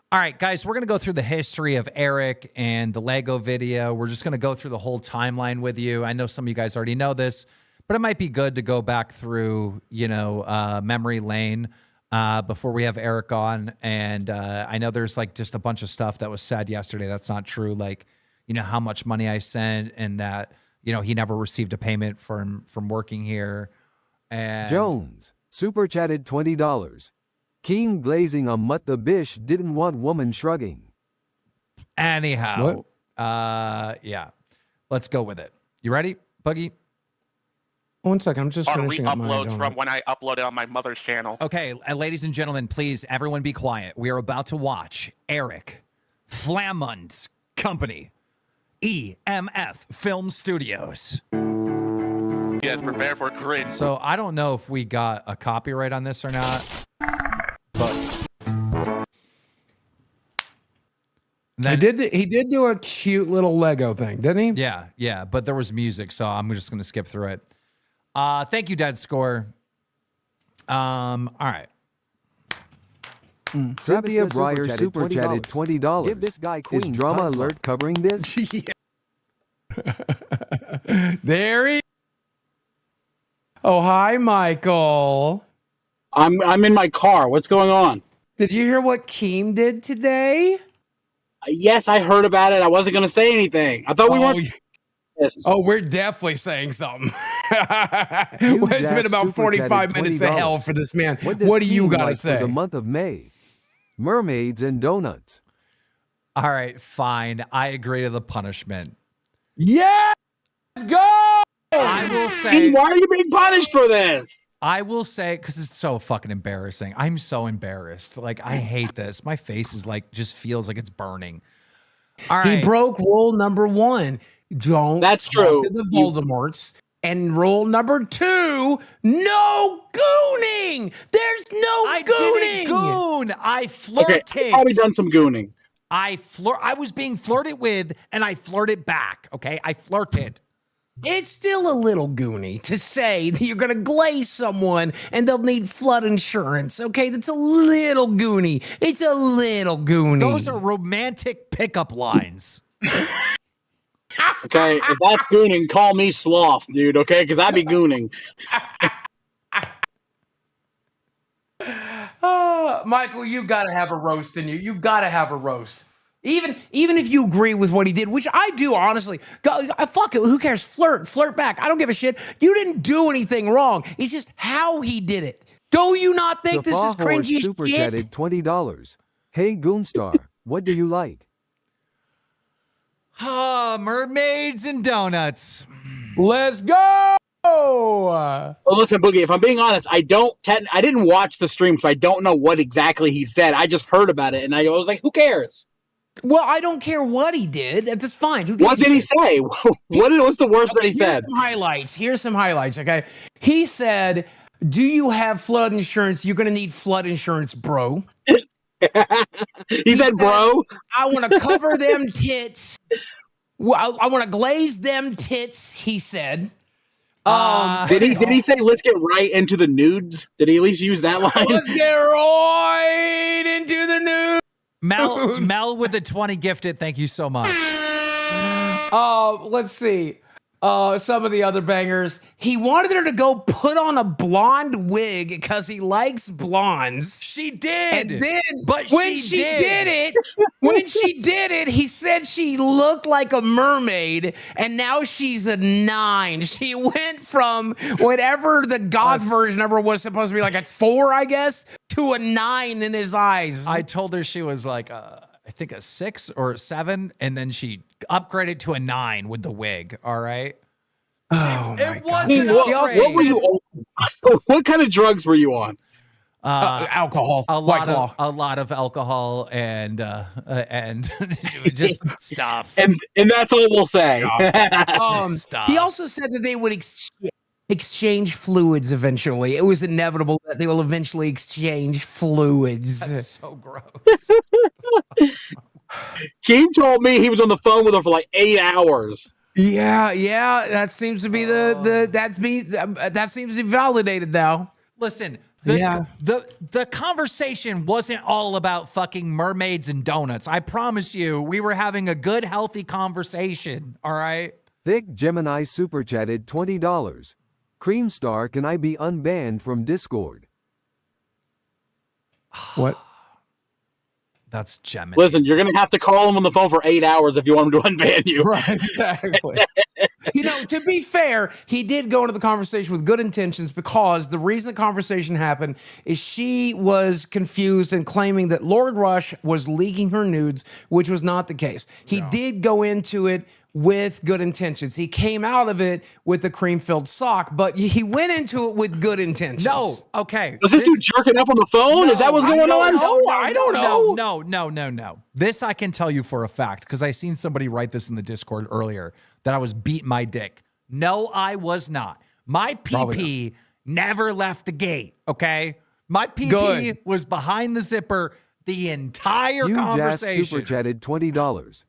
All right, guys, we're going to go through the history of Erik and the Lego video. We're just going to go through the whole timeline with you. I know some of you guys already know this, but it might be good to go back through, memory lane before we have Erik on. And I know there's like just a bunch of stuff that was said yesterday that's not true. Like, how much money I sent and that, he never received a payment from working here. And Jones super chatted $20. Keem glazing a mutt the bish didn't want woman shrugging. Anyhow, yeah, let's go with it. You ready, Buggy? 1 second, I'm just Or finishing up my re-uploads donut. from when I uploaded on my mother's channel. Okay, ladies and gentlemen, please, everyone be quiet. We are about to watch Erik Flamund's company, EMF Film Studios. Yes, prepare for cringe. So I don't know if we got a copyright on this or not, but then, He did do a cute little Lego thing, didn't he? yeah, but there was music, so I'm just going to skip through it. Thank you, Dead Score. All right. Cynthia Breyer super chatted $20. Give this guy Is Queen's Drama time Alert covering this? There he. Oh, hi, Michael. I'm in my car. What's going on? Did you hear what Keem did today? Yes, I heard about it. I wasn't going to say anything. I thought we weren't. Yes. Oh, we're definitely saying something. It's been about 45 minutes of hell for this man. What do you got to say? For the month of May, mermaids and donuts. All right, fine. I agree to the punishment. Yes, go. I will say. Why are you being punished for this? I will say, because it's so fucking embarrassing. I'm so embarrassed. Like, I hate this. My face is like, just feels like it's burning. All right. He broke rule number 1. Don't That's talk true. to the Voldemorts. And rule number 2, no gooning. There's no I gooning. didn't goon. I flirted. Okay, I've probably done some gooning. I was being flirted with, and I flirted back. Okay, I flirted. It's still a little goony to say that you're going to glaze someone and they'll need flood insurance. Okay, that's a little goony. It's a little goony. Those are romantic pickup lines. Okay, if that's gooning, call me sloth, dude. Okay, because I be gooning. Michael, you got to have a roast in you. You got to have a roast. Even if you agree with what he did, which I do, honestly, fuck it. Who cares? Flirt back. I don't give a shit. You didn't do anything wrong. It's just how he did it. Do you not think this is Safa Horse cringy super shit? chatted $20. Hey Keemstar, what do you like? Mermaids and donuts. Let's go. Well, listen, Boogie, if I'm being honest, I didn't watch the stream, so I don't know what exactly he said. I just heard about it, and I was like, who cares? Well, I don't care what he did. That's fine. What did he say? What's the worst that he said? Here's some highlights, okay? He said, do you have flood insurance? You're going to need flood insurance, bro. He said, bro. I want to cover them tits. Well, I want to glaze them tits, he said. Did he say let's get right into the nudes? Did he at least use that line? Let's get right into the news. Mel with the 20 gifted. Thank you so much. Let's see. Some of the other bangers. He wanted her to go put on a blonde wig because he likes blondes. She did. And then but when she did it, he said she looked like a mermaid, and now she's a 9. She went from whatever the God version of her was supposed to be, like a 4, I guess, to a 9 in his eyes. I told her she was like I think a 6 or a 7, and then she upgraded to a 9 with the wig. All right. It wasn't what kind of drugs were you on? Alcohol, a lot of alcohol and just stuff. And that's all we'll say. He also said that they would exchange fluids eventually. It was inevitable that they will eventually exchange fluids. That's so gross. Keem told me he was on the phone with her for like 8 hours. Yeah, that seems to be that seems to be validated now. Listen, the conversation wasn't all about fucking mermaids and donuts. I promise you, we were having a good, healthy conversation. All right. Thick Gemini super chatted $20. Keemstar, can I be unbanned from Discord? What? That's Gemini. Listen, you're going to have to call him on the phone for 8 hours if you want him to unban you. Right, exactly. To be fair, he did go into the conversation with good intentions, because the reason the conversation happened is she was confused and claiming that Lord Rush was leaking her nudes, which was not the case. He did go into it with good intentions. He came out of it with a cream-filled sock, but he went into it with good intentions. No, okay. Was this dude jerking up on the phone? Is that what's going on? I don't know. No. This I can tell you for a fact, because I seen somebody write this in the Discord earlier, that I was beating my dick. No, I was not. My PP never left the gate, okay? My PP was behind the zipper the entire conversation. Super chatted $20.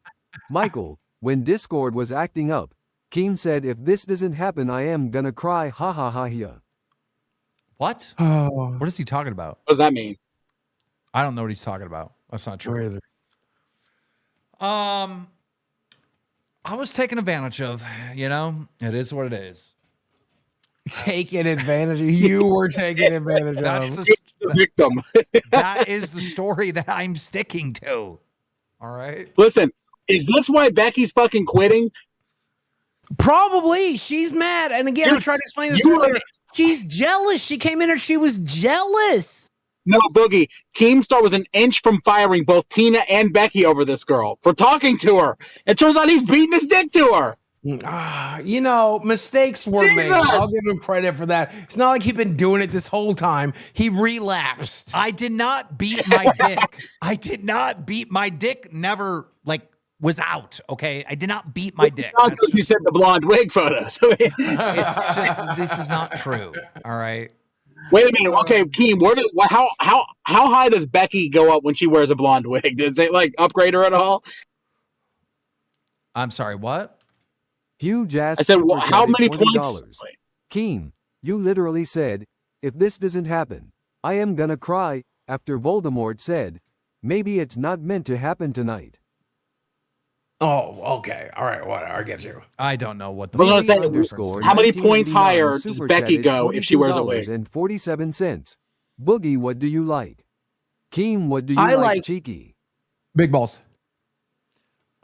Michael, when Discord was acting up, Keem said, if this doesn't happen, I am gonna cry, ha ha ha ha. What? What is he talking about? What does that mean? I don't know what he's talking about. That's not true. I was taken advantage of, it is what it is. Taking advantage of you were taking advantage That's of. The victim. That is the story that I'm sticking to. All right. Listen, is this why Becky's fucking quitting? Probably. She's mad. And again, I tried to explain this earlier. She's jealous. She came in and she was jealous. No, Boogie. Keemstar was an inch from firing both Tina and Becky over this girl for talking to her. It turns out he's beating his dick to her. Mistakes were made. I'll give him credit for that. It's not like he'd been doing it this whole time. He relapsed. I did not beat my dick. I did not beat my dick. Never, was out, okay? I did not beat my dick. That's what you said, the blonde wig photos. It's just, this is not true, all right? Wait a minute. Okay, Keem, how high does Becky go up when she wears a blonde wig? Does it upgrade her at all? I'm sorry, what? Huge ass. I said, how many points? Keem, you literally said, if this doesn't happen, I am gonna cry, after Voldemort said, maybe it's not meant to happen tonight. Oh, okay. All right, whatever. I get you. I don't know what the how many points higher does Becky go if she wears a wig? And 47 cents. Boogie, what do you like? Keem, what do you like? Cheeky. Big balls.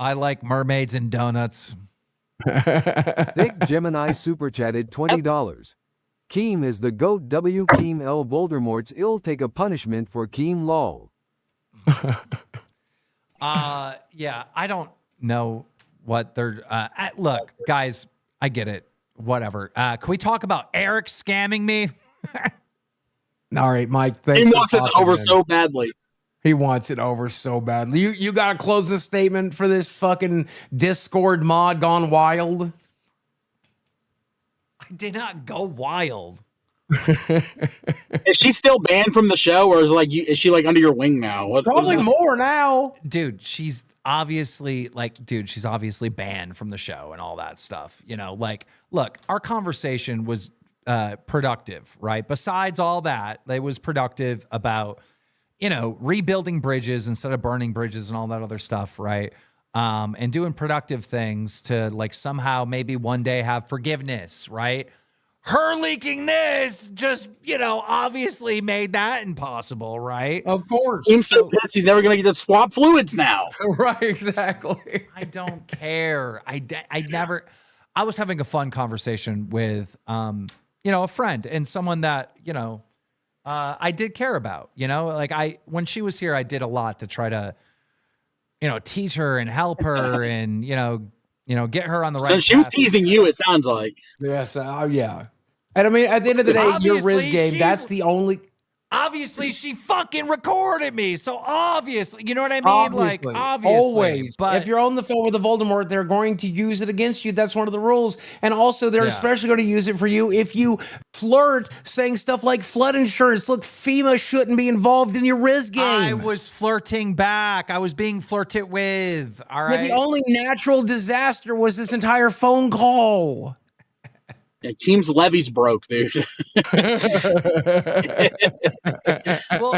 I like mermaids and donuts. Thick Gemini super chatted $20. Keem is the GOAT. W. Keem L. Voldemort's ill take a punishment for Keem lol. Yeah, I don't know what they're. Look, guys, I get it. Whatever. Can we talk about Erik scamming me? All right, Mike. Thanks He for wants it talking, over man. so badly. He wants it over so badly. You got to close the statement for this fucking Discord mod gone wild. I did not go wild. Is she still banned from the show, or is she like under your wing now? Probably more now. Dude, she's obviously banned from the show and all that stuff. You know, like, look, our conversation was productive, right? Besides all that, it was productive about, you know, rebuilding bridges instead of burning bridges and all that other stuff, right? And doing productive things to like somehow maybe one day have forgiveness, right? Her leaking this just, you know, obviously made that impossible, right? Of course. Keem's so pissed he's never going to get to swap fluids now. Right, exactly. I don't care. I was having a fun conversation with, you know, a friend and someone that, you know, I did care about, you know, like when she was here, I did a lot to try to, you know, teach her and help her and, you know, get her on the right So she was path. teasing you, it sounds like. Yes, yeah. And I mean, at the end of the day, your Obviously, Riz game, that's the only... Obviously, she fucking recorded me. So obviously, you know what I mean? Like, obviously. Always. But if you're on the phone with a Voldemort, they're going to use it against you. That's one of the rules. And also, they're especially going to use it for you if you flirt saying stuff like flood insurance. Look, FEMA shouldn't be involved in your Riz game. I was flirting back. I was being flirted with. All right. Yeah, the only natural disaster was this entire phone call. Yeah, Keem's levees broke, dude. Well,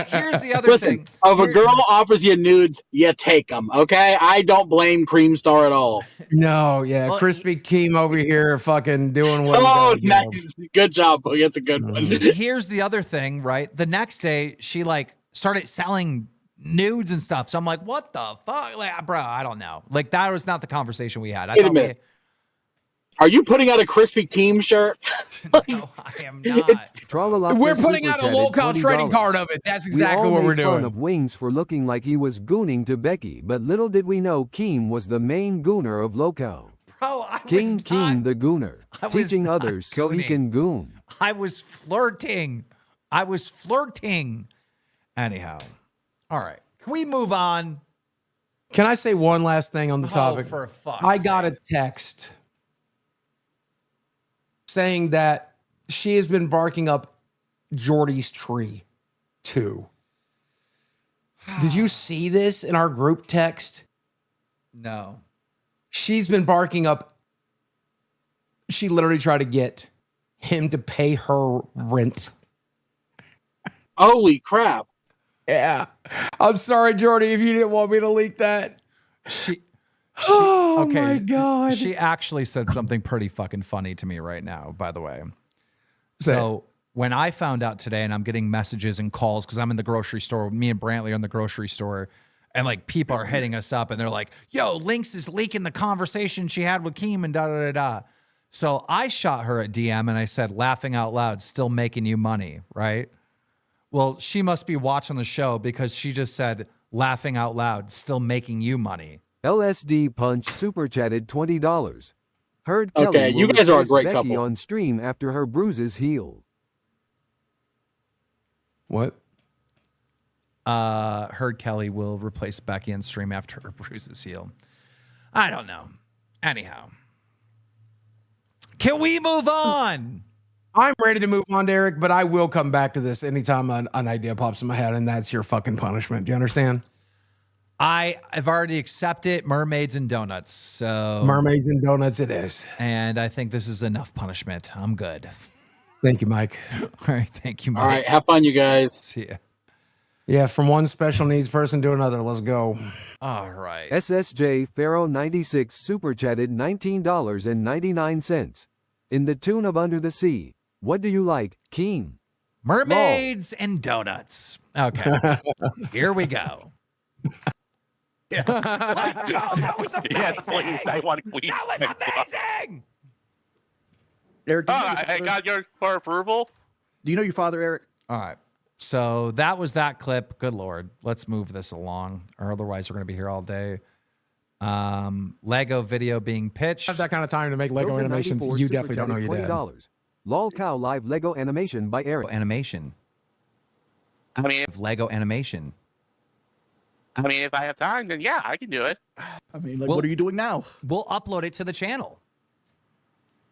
here's the other Listen, thing. if a girl offers you nudes, you take them, okay? I don't blame Keemstar at all. No, yeah. Well, Crispy Keem over here fucking doing what Oh, he does, nice. Good job, Boogie. That's a good one. Here's the other thing, right? The next day, she like started selling nudes and stuff. So I'm like, what the fuck? Like, bro, I don't know. Like, that was not the conversation we had. Wait a minute. Are you putting out a Crispy Keem shirt? No, I am not. Tralala We're for putting super out a chatted local trading $20. card of it. That's We exactly all what we're made fun doing. of Wings for looking like he was gooning to Becky, but little did we know Keem was the main gooner of Loco. Bro, I King was Keem not, the gooner, I was teaching not others so he gooning. can goon. I was flirting. Anyhow. All right. Can we move on? Can I say one last thing on the topic? Oh, for fuck's I got sake. a text saying that she has been barking up Jordy's tree too. Did you see this in our group text? No. She's been barking up. She literally tried to get him to pay her rent. Holy crap. Yeah. I'm sorry, Jordy, if you didn't want me to leak that. Oh okay. My God. She actually said something pretty fucking funny to me right now, by the way. So when I found out today, and I'm getting messages and calls because I'm in the grocery store, me and Brantley are in the grocery store, and like people are hitting us up and they're like, yo, Lynx is leaking the conversation she had with Keem and da da da da. So I shot her a DM and I said, laughing out loud, still making you money, right? Well, she must be watching the show because she just said, laughing out loud, still making you money. LSD Punch super chatted $20. Heard Okay, Kelly will you guys are a replace great Becky couple. on stream after her bruises heal. What? Heard Kelly will replace Becky on stream after her bruises heal. I don't know. Anyhow. Can we move on? I'm ready to move on, Erik, but I will come back to this anytime an idea pops in my head, and that's your fucking punishment. Do you understand? I've already accepted mermaids and donuts. So Mermaids and donuts it is. And I think this is enough punishment. I'm good. Thank you, Mike. All right. Thank you, Mike. All right, have fun, you guys. See ya. Yeah, from one special needs person to another. Let's go. All right. SSJ Pharaoh 96 super chatted $19.99. In the tune of Under the Sea, what do you like, Keem? Mermaids and donuts. Okay. Here we go. Let's go. That was amazing. Yes, please. I want Queen. That was amazing. Eric, I got your approval. do you know your father, Eric? All right. So that was that clip. Good Lord. Let's move this along, or otherwise we're going to be here all day. Lego video being pitched. Have that kind of time to make Lego Wilson animations. 94 You super definitely don't know chatted your dad. $20. LolCow live Lego animation by Erik. Animation. I mean, Lego animation. if I have time, then yeah, I can do it. I mean, like, Well- what are you doing now? We'll upload it to the channel.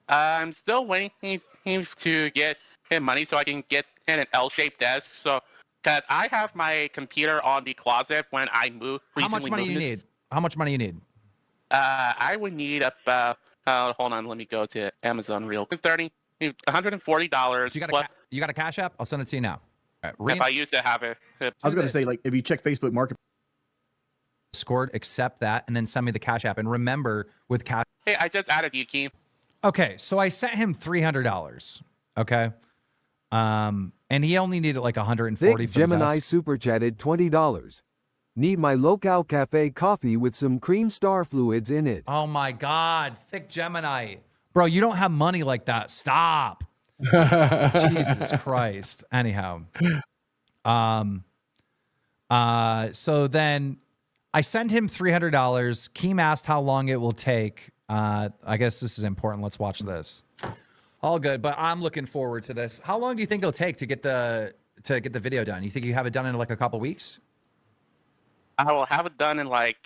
I'm still waiting to get him money so I can get in an L-shaped desk. So, because I have my computer on the closet when I move. How much money you need? How much money you need? I would need about. Hold on, let me go to Amazon real quick. $140. You got plus, you got a Cash App? I'll send it to you now. All right. if I used to have it. I was going to say, like, if you check Facebook Market. Discord, accept that, and then send me the Cash App. And remember, with Cash. Hey, I just added you, Keem. Okay, so I sent him $300. Okay, and he only needed like 140 Thick for the Gemini desk. super chatted $20. Need my LolCow cafe coffee with some Keemstar fluids in it. Oh my God, Thick Gemini, bro, you don't have money like that. Stop. Jesus Christ. Anyhow, so then I send him $300. Keem asked how long it will take. I guess this is important. Let's watch this. All good, but I'm looking forward to this. How long do you think it'll take to get the video done? You think you have it done in like a couple weeks? I will have it done in like.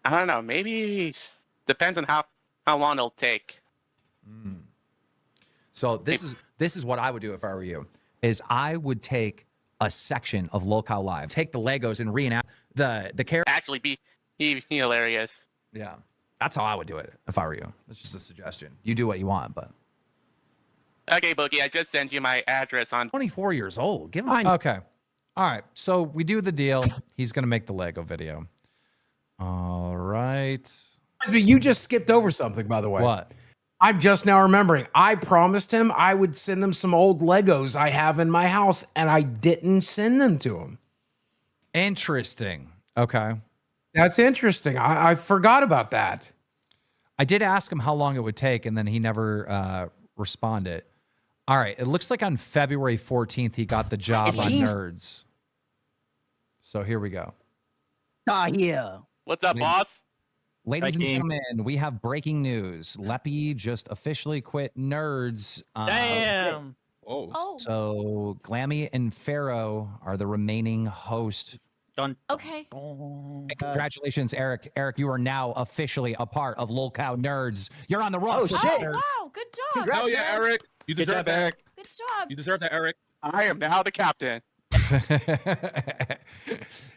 I don't know. Maybe depends on how long it'll take. So this is what I would do if I were you. Is I would take a section of LolCow Live, take the Legos and reenact the character. Actually, be hilarious. Yeah, that's how I would do it if I were you. That's just a suggestion. You do what you want, but Okay, Boogie, I just sent you my address on. 24 years old. Give him. Okay. All right. So we do the deal. He's gonna make the Lego video. All right. You just skipped over something, by the way. What? I'm just now remembering. I promised him I would send him some old Legos I have in my house, and I didn't send them to him. Interesting. Okay. That's interesting. I forgot about that. I did ask him how long it would take, and then he never responded. All right. It looks like on February 14th, he got the job on Nerds. So here we go. Yeah. What's up, boss? Ladies and gentlemen, we have breaking news. Leppy just officially quit Nerds. Damn. Oh, So Glammy and Pharaoh are the remaining host. okay. And congratulations, Eric. Eric, you are now officially a part of LolCow Nerds. You're on the roster. shit. Nerd. Wow, good job. Congrats, man. Eric. You deserve that, Eric. Good job. You deserve that, Eric. I am now the captain.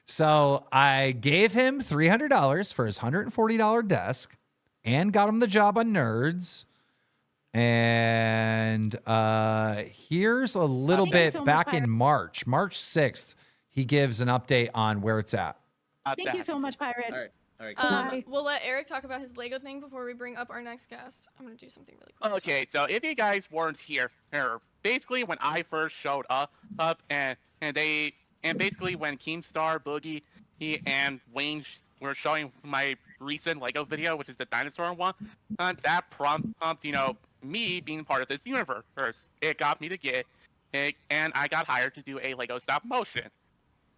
So I gave him $300 for his $140 desk and got him the job on Nerds. And here's a little Thank you bit so much, back Pirate. in March 6th. He gives an update on where it's at. Thank you so much, Pirate. All right. Bye. We'll let Eric talk about his Lego thing before we bring up our next guest. I'm gonna do something really quick. Okay, so if you guys weren't here, basically when I first showed up and basically when Keemstar, Boogie, and Wayne were showing my recent Lego video, which is the dinosaur one, that prompted, me being part of this universe. It got me to get it, and I got hired to do a Lego stop motion,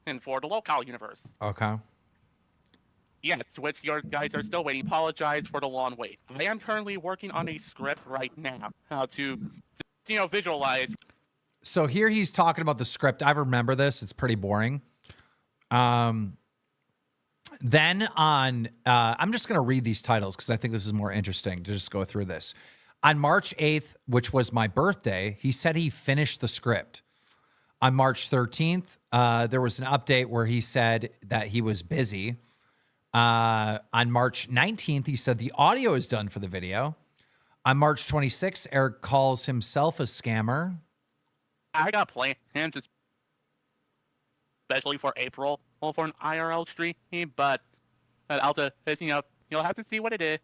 and for the LolcowUniverse. Okay. Yes, which your guys are still waiting. Apologize for the long wait. I am currently working on a script right now, how to, visualize. So here he's talking about the script. I remember this. It's pretty boring. Then on, I'm just going to read these titles because I think this is more interesting to just go through this. On March 8th, which was my birthday, he said he finished the script. On March 13th, there was an update where he said that he was busy. On March 19th, he said the audio is done for the video. On March 26th, Eric calls himself a scammer. I got plans, especially for April, for an IRL stream, but I'll just, you'll have to see what it is.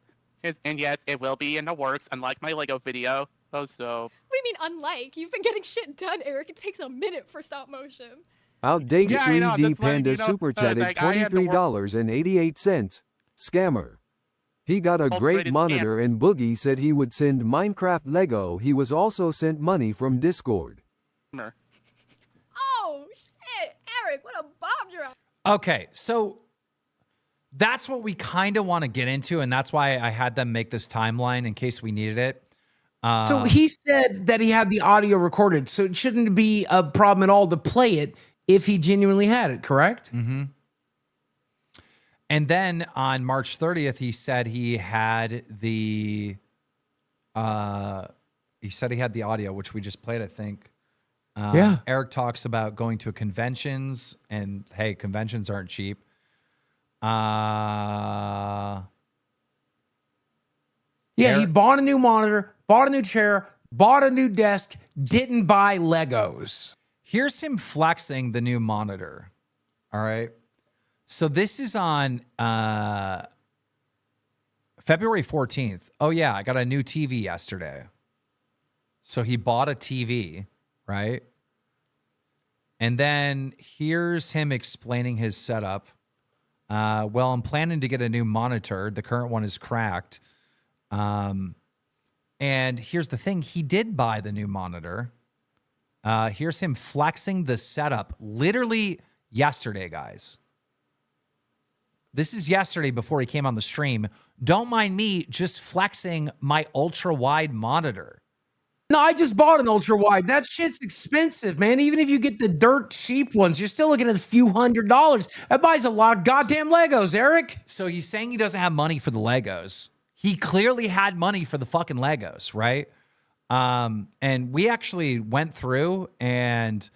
And yes, it will be in the works, unlike my Lego video. So. What do you mean, unlike? You've been getting shit done, Eric. It takes a minute for stop motion. Outdate Yeah, I know, 3D just letting Panda you know, super chatted like, I had to work- $23.88. Scammer. He got a great rated monitor and Boogie said he would send Minecraft Lego. He was also sent money from Discord. Oh shit, Eric, what a bomb drop. Okay, so that's what we kind of want to get into, and that's why I had them make this timeline in case we needed it. So he said that he had the audio recorded, so it shouldn't be a problem at all to play it if he genuinely had it, correct? Mm-hmm. And then on March 30th, he said he had the audio, which we just played, I think. Yeah. Erik talks about going to conventions, and hey, conventions aren't cheap. Yeah, he bought a new monitor, bought a new chair, bought a new desk, didn't buy Legos. Here's him flexing the new monitor. All right. So this is on February 14th. Oh, yeah, I got a new TV yesterday. So he bought a TV, right? And then here's him explaining his setup. Well, I'm planning to get a new monitor. The current one is cracked. And here's the thing. He did buy the new monitor. Here's him flexing the setup literally yesterday, guys. This is yesterday before he came on the stream. Don't mind me just flexing my ultra wide monitor. No, I just bought an ultra wide. That shit's expensive, man. Even if you get the dirt cheap ones, you're still looking at a few $100s. That buys a lot of goddamn Legos, Eric. So he's saying he doesn't have money for the Legos. He clearly had money for the fucking Legos, right? And we actually went through, and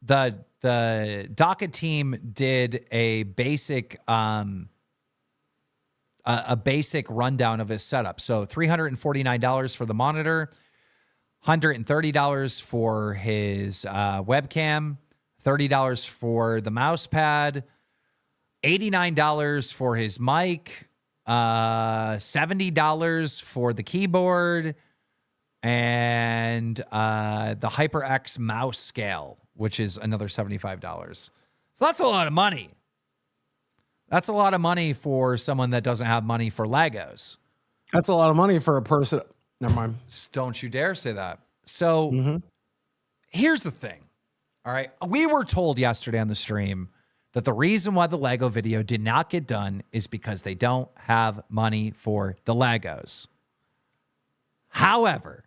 the DACA team did a basic rundown of his setup. So $349 for the monitor, $130 for his webcam, $30 for the mouse pad, $89 for his mic, $70 for the keyboard, and the HyperX mouse scale, which is another $75. So that's a lot of money. That's a lot of money for someone that doesn't have money for Legos. That's a lot of money for a person. Never mind. Don't you dare say that. So here's the thing. All right. We were told yesterday on the stream that the reason why the Lego video did not get done is because they don't have money for the Legos. However,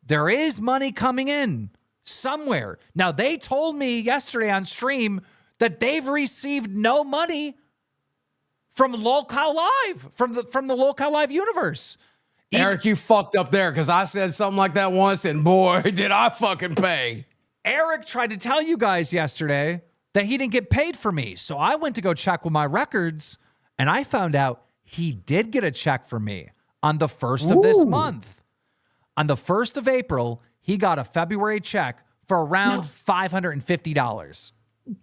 there is money coming in somewhere. Now, they told me yesterday on stream that they've received no money from Lolcow Live, from the Lolcow Live universe. Eric, you fucked up there because I said something like that once, and boy, did I fucking pay. Erik tried to tell you guys yesterday that he didn't get paid for me. So I went to go check with my records, and I found out he did get a check from me on the 1st of this month. On the 1st of April, he got a February check for around $550.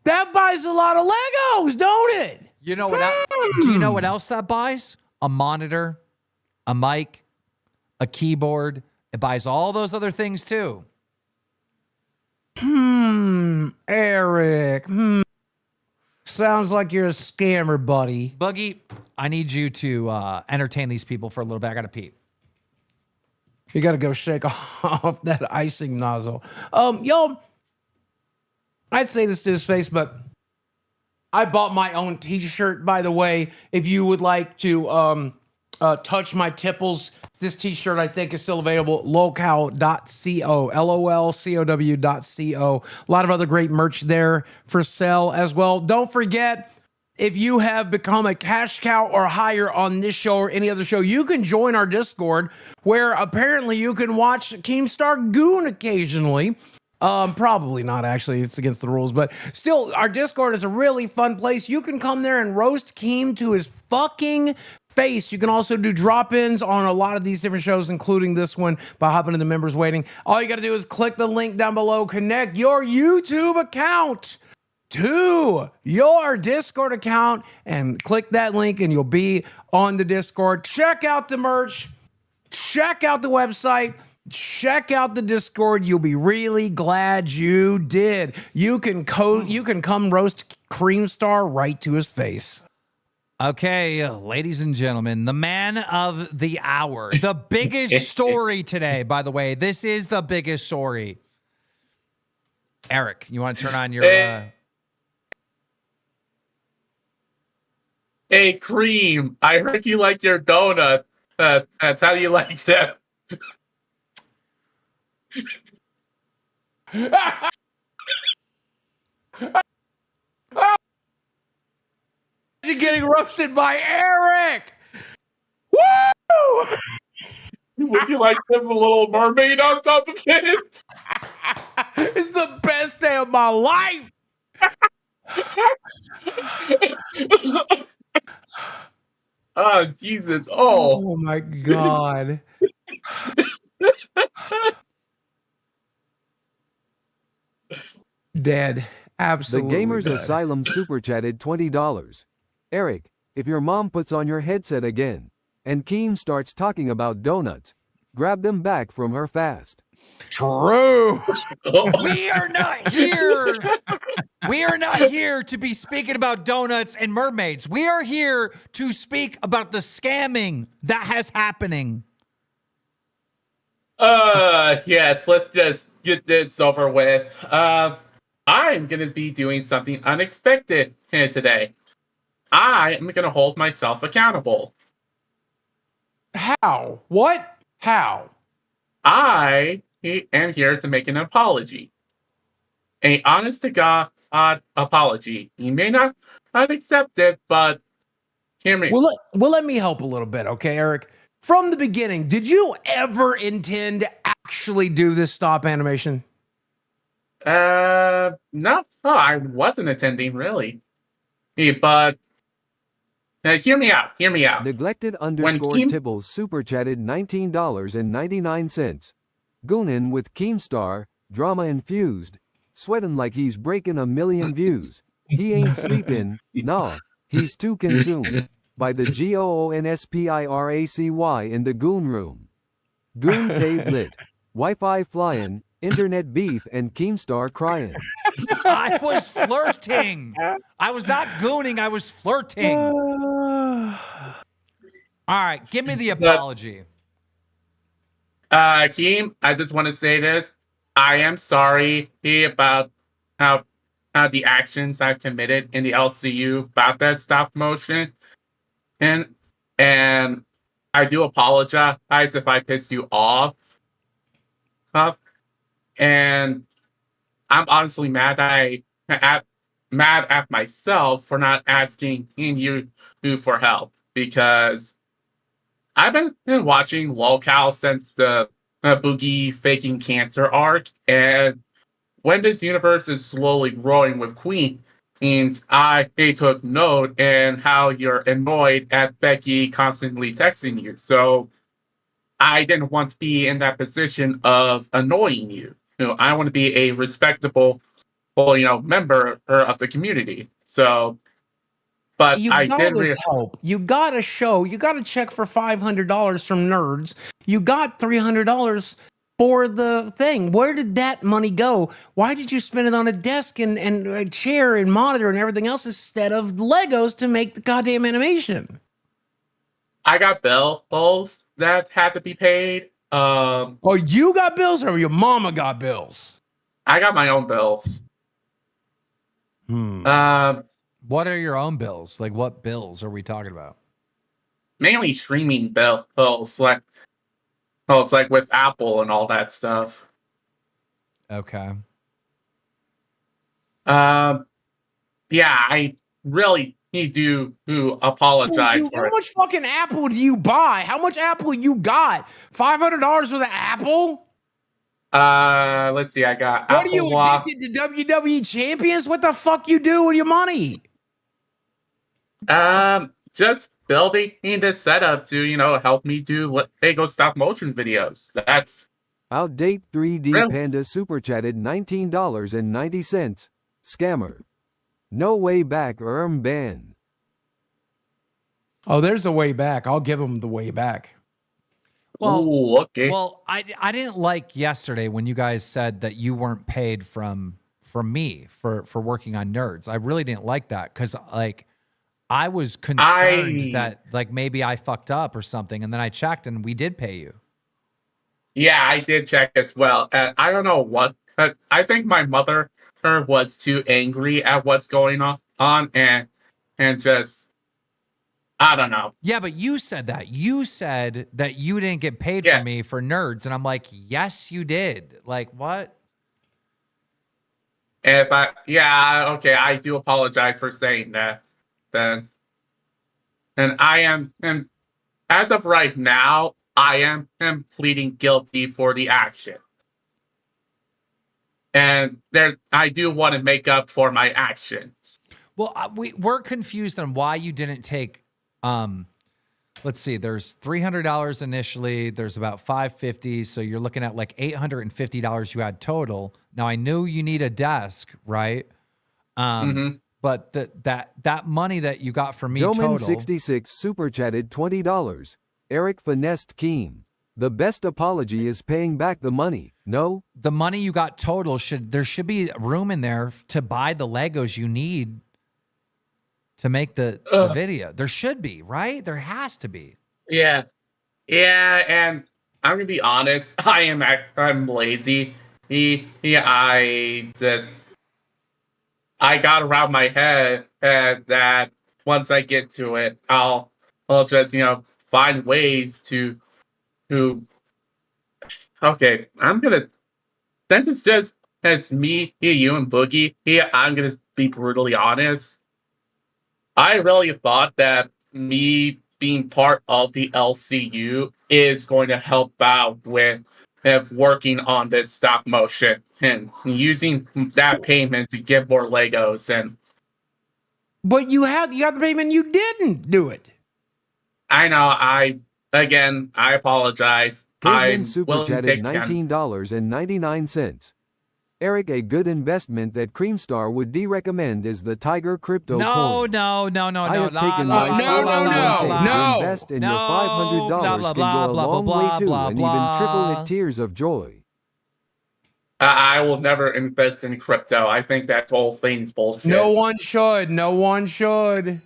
That buys a lot of Legos, don't it? You know what? Do you know what else that buys? A monitor, a mic, a keyboard. It buys all those other things too. Eric. Sounds like you're a scammer, buddy. Buggy, I need you to entertain these people for a little bit. I got to pee. You got to go shake off that icing nozzle. Yo, I'd say this to his face, but I bought my own t-shirt, by the way. If you would like to touch my tipples, this t-shirt I think is still available. Lolcow.co, LOLCOW.co. A lot of other great merch there for sale as well. Don't forget, if you have become a cash cow or higher on this show or any other show, you can join our Discord, where apparently you can watch Keemstar goon occasionally. Probably not, actually. It's against the rules, but still, our Discord is a really fun place. You can come there and roast Keem to his fucking face. You can also do drop-ins on a lot of these different shows, including this one, by hopping into members waiting. All you got to do is click the link down below, connect your YouTube account to your Discord account, and click that link and you'll be on the Discord. Check out the merch. Check out the website. check out the Discord. You'll be really glad you did. You can come roast Keemstar right to his face. Okay, ladies and gentlemen, the man of the hour, the biggest story today, by the way. This is the biggest story. Erik, you want to turn on your... Hey, Cream, I heard you like your donut. That's how you like them. You're getting roasted by Erik. Woo! Would you like them a little mermaid on top of it? It's the best day of my life. Oh, Jesus. Oh my God. Dead. Absolutely. The Gamers dead. Asylum super chatted $20. Erik, if your mom puts on your headset again and Keem starts talking about donuts, grab them back from her fast. True. We are not here. We are not here to be speaking about donuts and mermaids. We are here to speak about the scamming that has happening. Yes, let's just get this over with. I'm gonna be doing something unexpected here today. I am gonna hold myself accountable. How? What? How? I am here to make an apology. An honest to God apology. You may not accept it, but hear me. Well, let me help a little bit, okay, Erik? From the beginning, did you ever intend to actually do this stop animation? No, I wasn't attending really. But hear me out. Hear me out. Neglected underscore Tibbles super chatted $19.99. Gooning with Keemstar, drama infused, sweating like he's breaking 1 million views. He ain't sleeping, nah, he's too consumed by the GOONSPIRACY in the Goon room. Goon cave lit, Wi-Fi flying, internet beef, and Keemstar crying. I was flirting. I was not gooning. I was flirting. All right, give me the apology. Keem, I just want to say this. I am sorry about how the actions I've committed in the LCU about that stop motion. And I do apologize if I pissed you off. And I'm honestly mad at myself for not asking you for help, because I've been watching LolcowUniverse since the Boogie faking cancer arc, and when this universe is slowly growing with Queen, means I took note and how you're annoyed at Becky constantly texting you. So I didn't want to be in that position of annoying you. I want to be a respectable, member of the community. So, but You I got did this help. You got a show. You got a check for $500 from Nerds. You got $300 for the thing. Where did that money go? Why did you spend it on a desk and a chair and monitor and everything else instead of Legos to make the goddamn animation? I got bills that had to be paid. Oh, you got bills, or your mama got bills? I got my own bills. What are your own bills? Like, what bills are we talking about? Mainly streaming bills, like with Apple and all that stuff. Okay. Yeah, I really need to apologize for How it. much fucking Apple do you buy? How much Apple you got? $500 worth of Apple? Let's see. I got. What Apple are you Watch. addicted to WWE champions? What the fuck you do with your money? Just building this setup to help me do Lego stop motion videos. That's Outdate 3D Panda super chatted $19.90. Scammer. No way back, ban. Oh, there's a way back. I'll give him the way back. Well, Ooh, okay. Well, I didn't like yesterday when you guys said that you weren't paid from me for working on Nerds. I really didn't like that because like I was concerned that like maybe I fucked up or something, and then I checked and we did pay you. Yeah, I did check as well. And I don't know what, but I think my mother was too angry at what's going on and just I don't know. Yeah, but you said that. You said that you didn't get paid for me for Nerds, and I'm like, yes, you did. Like what? If I okay, I do apologize for saying that. Then, and I am, and as of right now, I am pleading guilty for the action. And there, I do want to make up for my actions. Well, we're confused on why you didn't take. Let's see. There's $300 initially. There's about $550. So you're looking at like $850 you had total. Now I knew you need a desk, right? But that money that you got from me total. Joman66 super chatted $20. Erik finessed Keem. The best apology is paying back the money. No, the money you got total there should be room in there to buy the Legos you need to make the video. There should be, right? There has to be. Yeah, and I'm gonna be honest. I'm lazy. I got around my head that once I get to it, I'll just find ways to. Okay, I'm gonna. Since it's just as me, you, and Boogie. I'm gonna be brutally honest. I really thought that me being part of the LCU is going to help out with working on this stop motion and using that payment to get more Legos. And but you got the payment, you didn't do it. I know. I apologize. Caveman super chatted $19.99. Erik, a good investment that Keemstar would recommend is the Tiger crypto coin. No. I have taken my to invest in your $500 can go a long way too, and even triple it tears of joy. I will never invest in crypto. I think that whole thing's bullshit. No one should. No one should.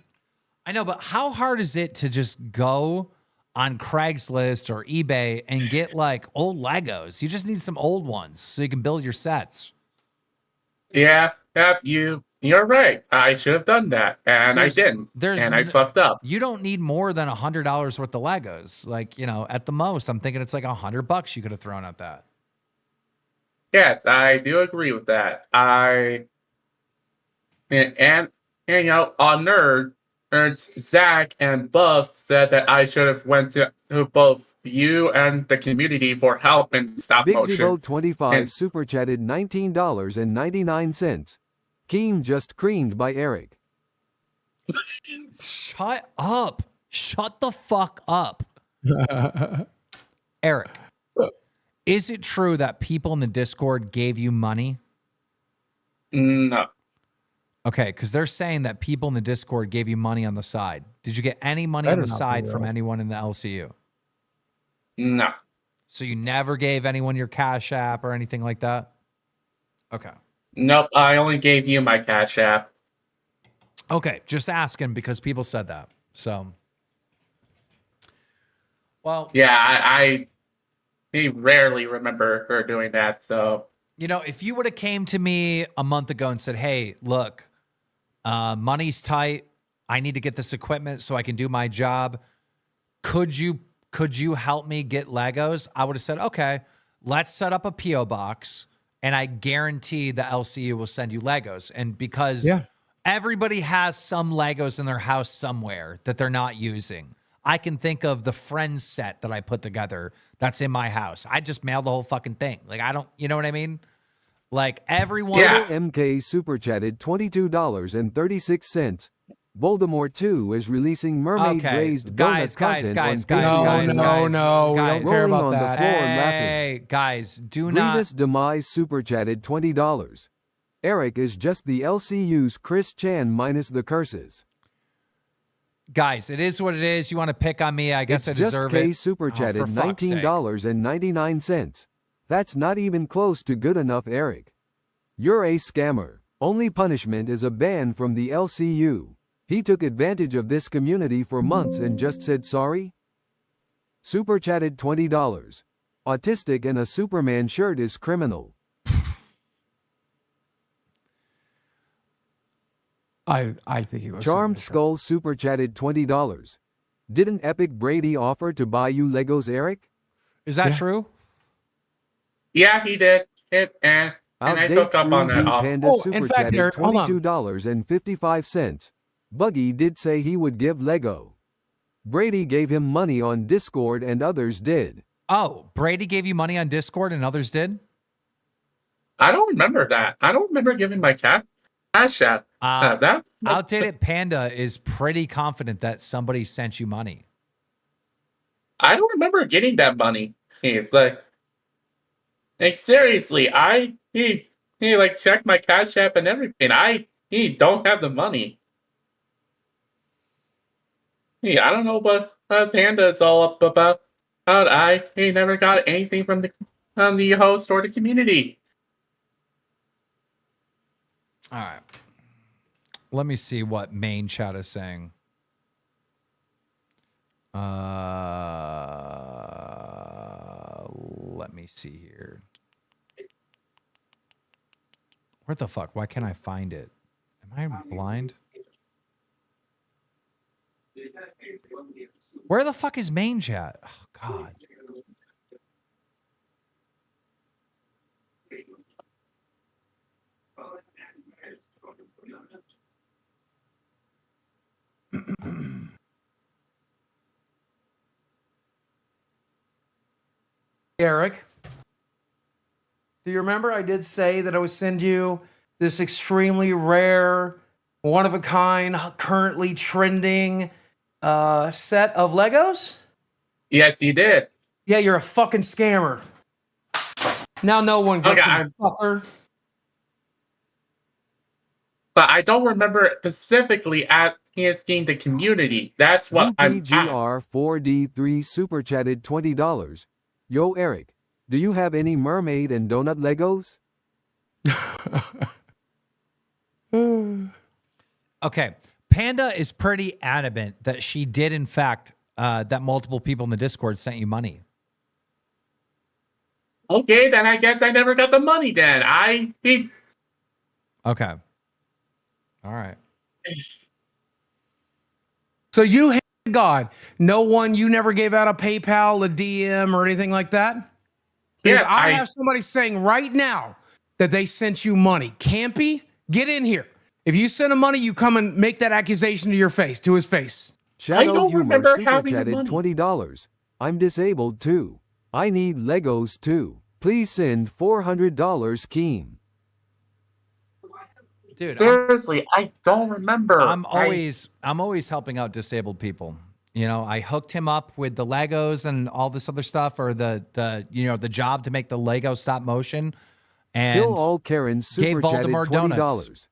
I know, but how hard is it to just go on Craigslist or eBay and get like old Legos? You just need some old ones so you can build your sets. Yeah, you're right. I should have done that, and I didn't. And I fucked up. You don't need more than $100 worth of Legos. Like, at the most, I'm thinking it's like $100 you could have thrown at that. Yes, I do agree with that. On Nerds, Zach and Buff said that I should have went to both you and the community for help in stop motion. Big 25 super chatted $19.99. Keem just creamed by Erik. Shut up. Shut the fuck up. Erik, is it true that people in the Discord gave you money? No. Okay, because they're saying that people in the Discord gave you money on the side. Did you get any money on the side from anyone in the LCU? No. So you never gave anyone your Cash App or anything like that? Okay. Nope, I only gave you my Cash App. Okay, just asking because people said that. So, well. Yeah, I rarely remember her doing that, so. If you would have came to me a month ago and said, hey, look, money's tight. I need to get this equipment so I can do my job. Could you help me get Legos? I would have said, okay, let's set up a P.O. box, and I guarantee the LCU will send you Legos. And because everybody has some Legos in their house somewhere that they're not using. I can think of the Friends set that I put together that's in my house. I just mailed the whole fucking thing. Like, I don't, you know what I mean? Like, everyone. MK super chatted $22.36. Voldemort 2 is releasing mermaid-raised donut content on Facebook. No, we don't care about that. Hey, guys, do not. Grievous Demise super chatted $20. Erik is just the LCU's Chris Chan minus the curses. Guys, it is what it is. You want to pick on me? I guess It's I just deserve K it. super Oh, chatted for fuck's sake. $19.99. That's not even close to good enough, Erik. You're a scammer. Only punishment is a ban from the LCU. He took advantage of this community for months and just said sorry? Super chatted $20. Autistic in a Superman shirt is criminal. I think he was Charmed Skull super chatted $20. Didn't Epic Brady offer to buy you Legos, Erik? Is that true? Yeah, he did. And I took up on that offer. Panda super chatted Eric, hold on. $22.55. Buggy did say he would give Lego. Brady gave him money on Discord and others did. Oh, Brady gave you money on Discord and others did? I don't remember that. I don't remember giving my cash app. That Outdated Panda is pretty confident that somebody sent you money. I don't remember getting that money. Like seriously, he like checked my cash app and everything. He don't have the money. I don't know what Panda is all up about. He never got anything from the host or the community. All right. Let me see what main chat is saying. Let me see here. Where the fuck? Why can't I find it? Am I blind? Where the fuck is main chat? Oh, God. Erik, do you remember I did say that I would send you this extremely rare, one-of-a-kind, currently trending set of Legos? Yes, you did. Yeah, you're a fucking scammer. Now no one gets Okay, you, fucker. But I don't remember specifically asking the community. That's what I'm at. UPGR4D3 super chatted $20. Yo, Erik, do you have any mermaid and donut Legos? Okay. Panda is pretty adamant that she did, in fact, that multiple people in the Discord sent you money. Okay, then I guess I never got the money then. Okay. All right. So you, God, no one, you never gave out a PayPal, a DM, or anything like that? Because Yeah, I have somebody saying right now that they sent you money. Campy, get in here. If you send him money, you come and make that accusation to your face, to his face. Shadow don't Humor remember super having the chatted money. $20. I'm disabled too. I need Legos too. Please send $400 KEEM. Dude, Seriously, I don't remember. I'm always helping out disabled people. You know, I hooked him up with the Legos and all this other stuff, or the job to make the Lego stop motion. And Phil All Karen super gave chatted Voldemort $20. donuts.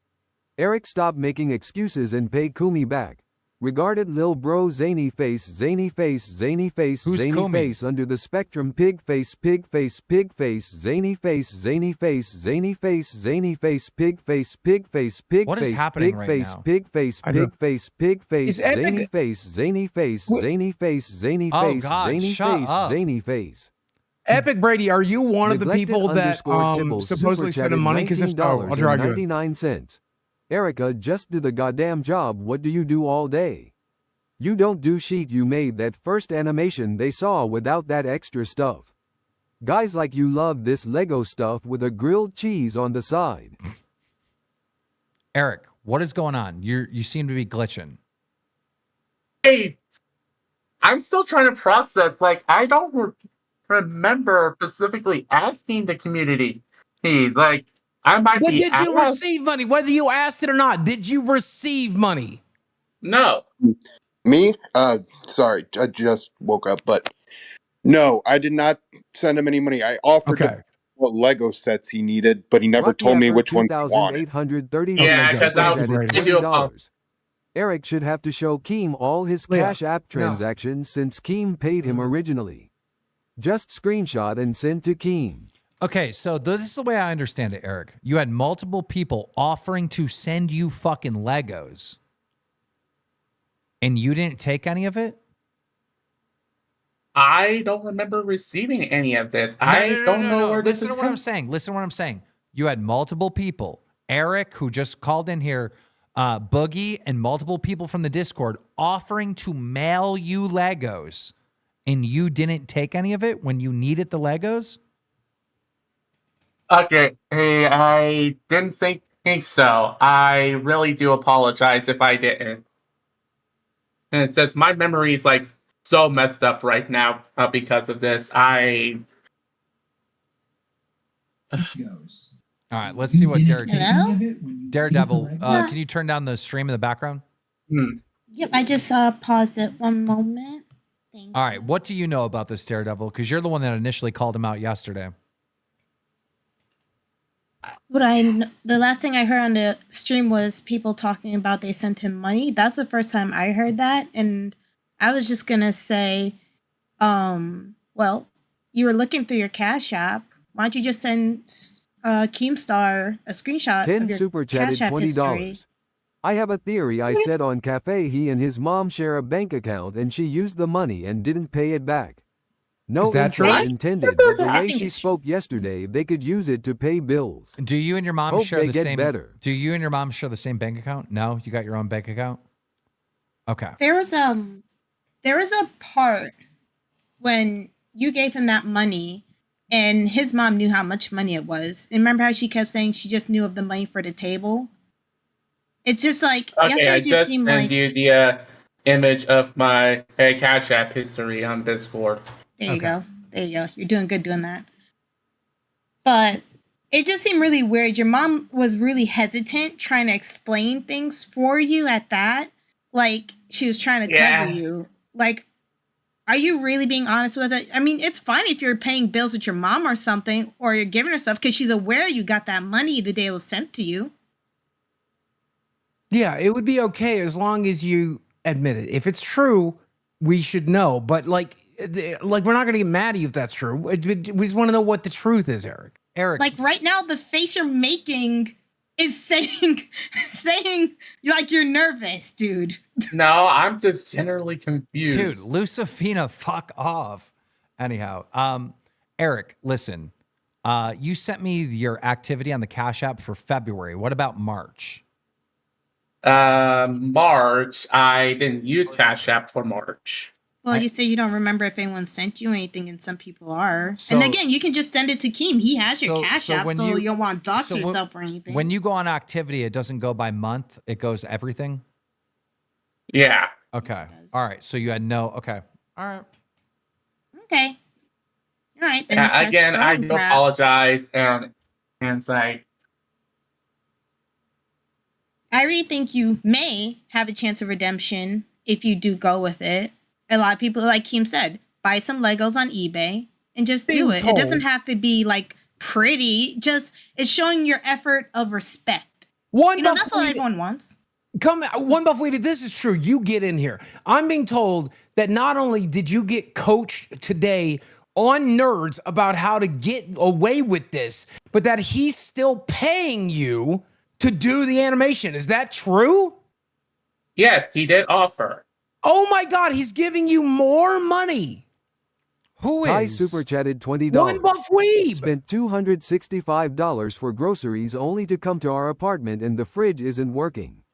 Eric, stop making excuses and pay Kumi back. Regarded Lil Bro Zany Face, Zany Face, Zany Face, Who's Zany Kumi? Face under the spectrum, Pig Face, Pig Face, Pig Face, Zany Face, Zany Face, Zany Face, Zany Face, Pig Face, Pig Face, Pig What is Face, happening Pig right Face, now? Pig Face, I don't- Pig Face, Pig Face, Is Epic- Zany Face, Zany Face, Zany Face, Zany Oh, Face, God, Zany shut Face, up. Zany Face. Epic Brady, are you one of the Neglected people that underscore Tibbles supposedly super sent him chatted money? Because it's I'll drag you in. $19.99. Erica, just do the goddamn job. What do you do all day? You don't do shit. You made that first animation they saw without that extra stuff. Guys like you love this Lego stuff with a grilled cheese on the side. Eric, what is going on? You seem to be glitching. Hey, I'm still trying to process. Like, I don't remember specifically asking the community. Like, I might But be. did you receive money? Whether you asked it or not, did you receive money? No. Me? Sorry, I just woke up, but no, I did not send him any money. I offered him what Lego sets he needed, but he never Rocky told me Effort which one he wanted. $2,830. Yeah, super because chatted I do $20. Erik should have to show Keem all his Leah, Cash App transactions since Keem paid him originally. Just screenshot and send to Keem. Okay, so this is the way I understand it, Erik. You had multiple people offering to send you fucking Legos, and you didn't take any of it? I don't remember receiving any of this. I don't know where this Listen is to what I'm saying. Listen to what I'm saying. You had multiple people. Erik, who just called in here, Boogie, and multiple people from the Discord offering to mail you Legos, and you didn't take any of it when you needed the Legos? Okay, hey, I didn't think so. I really do apologize if I didn't. And it says my memory is like so messed up right now because of this. All right, let's see what Daredevil. Can you turn down the stream in the background? Yep, I just paused it one moment. All right, what do you know about this Daredevil? Because you're the one that initially called him out yesterday. The last thing I heard on the stream was people talking about they sent him money. That's the first time I heard that, and I was just gonna say, well, you were looking through your Cash App. Why don't you just send Keemstar a screenshot 10 of your super chatted Cash App $20. history? I have a theory. I said on Cafe he and his mom share a bank account and she used the money and didn't pay it back. No Is that insult true? intended, but the way she spoke yesterday, they could use it to pay bills. Do you and your mom Hope share they the get same? better. Do you and your mom share the same bank account? No, you got your own bank account. Okay. There was a part when you gave him that money and his mom knew how much money it was. And remember how she kept saying she just knew of the money for the table? It's just like, Okay, I yesterday just seemed sent like, you the image of my Cash App history on Discord. there you go. There you go. You're doing good doing that. But it just seemed really weird. Your mom was really hesitant trying to explain things for you at that. Like she was trying to cover you. Like, are you really being honest with it? I mean, it's fine if you're paying bills with your mom or something, or you're giving her stuff because she's aware you got that money the day it was sent to you. Yeah, it would be okay as long as you admit it. If it's true, we should know. But like we're not gonna get mad at you if that's true. We just want to know what the truth is, Erik. Like right now, the face you're making is saying like you're nervous, dude. No, I'm just generally confused. Dude, Lucifina, fuck off. Anyhow, Erik, listen. You sent me your activity on the Cash App for February. What about March? March, I didn't use Cash App for March. Well, you say you don't remember if anyone sent you anything, and some people are. So- and again, you can just send it to Keem. He has your Cash App, when so you don't want to dox so when- yourself or anything. When you go on activity, it doesn't go by month. It goes everything. Yeah. Okay. All right. So you had no. Okay. All right. Okay. All right. Then Yeah, press again, I phone, do perhaps. apologize and say, I really think you may have a chance of redemption if you do go with it. A lot of people, like Keem said, buy some Legos on eBay and just do it. It doesn't have to be like pretty. Just it's showing your effort of respect. That's all everyone wants. One Buff Weedy, this is true. You get in here. I'm being told that not only did you get coached today on Nerds about how to get away with this, but that he's still paying you to do the animation. Is that true? yes, he did offer. Oh my God, he's giving you more money. Who Ty super chatted $20. One Buff Weeb. Spent $265 for groceries only to come to our apartment and the fridge isn't working.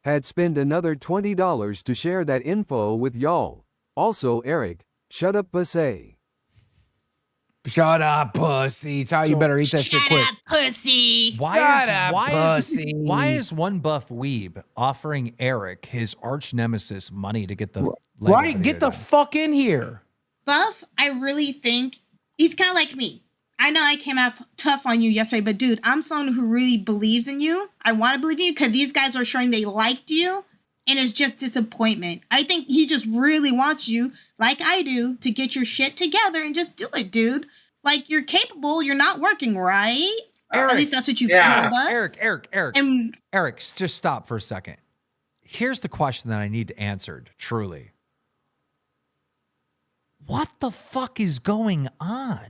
Had spent another $20 to share that info with y'all. Also, Erik, shut up, pussy. Shut up, pussy. Ty, you better eat that shit quick. Pussy. Why is one Buff Weeb offering Erik, his arch nemesis, money to get the Lego Right, video get the done? fuck in here. Buff, I really think he's kind of like me. I know I came out tough on you yesterday, but dude, I'm someone who really believes in you. I want to believe in you because these guys are showing they liked you, and it's just disappointment. I think he just really wants you, like I do, to get your shit together and just do it, dude. Like, you're capable, you're not working, right? Eric, At least that's what you've told us. Erik, And Erik, just stop for a second. here's the question that I need answered, truly. What the fuck is going on?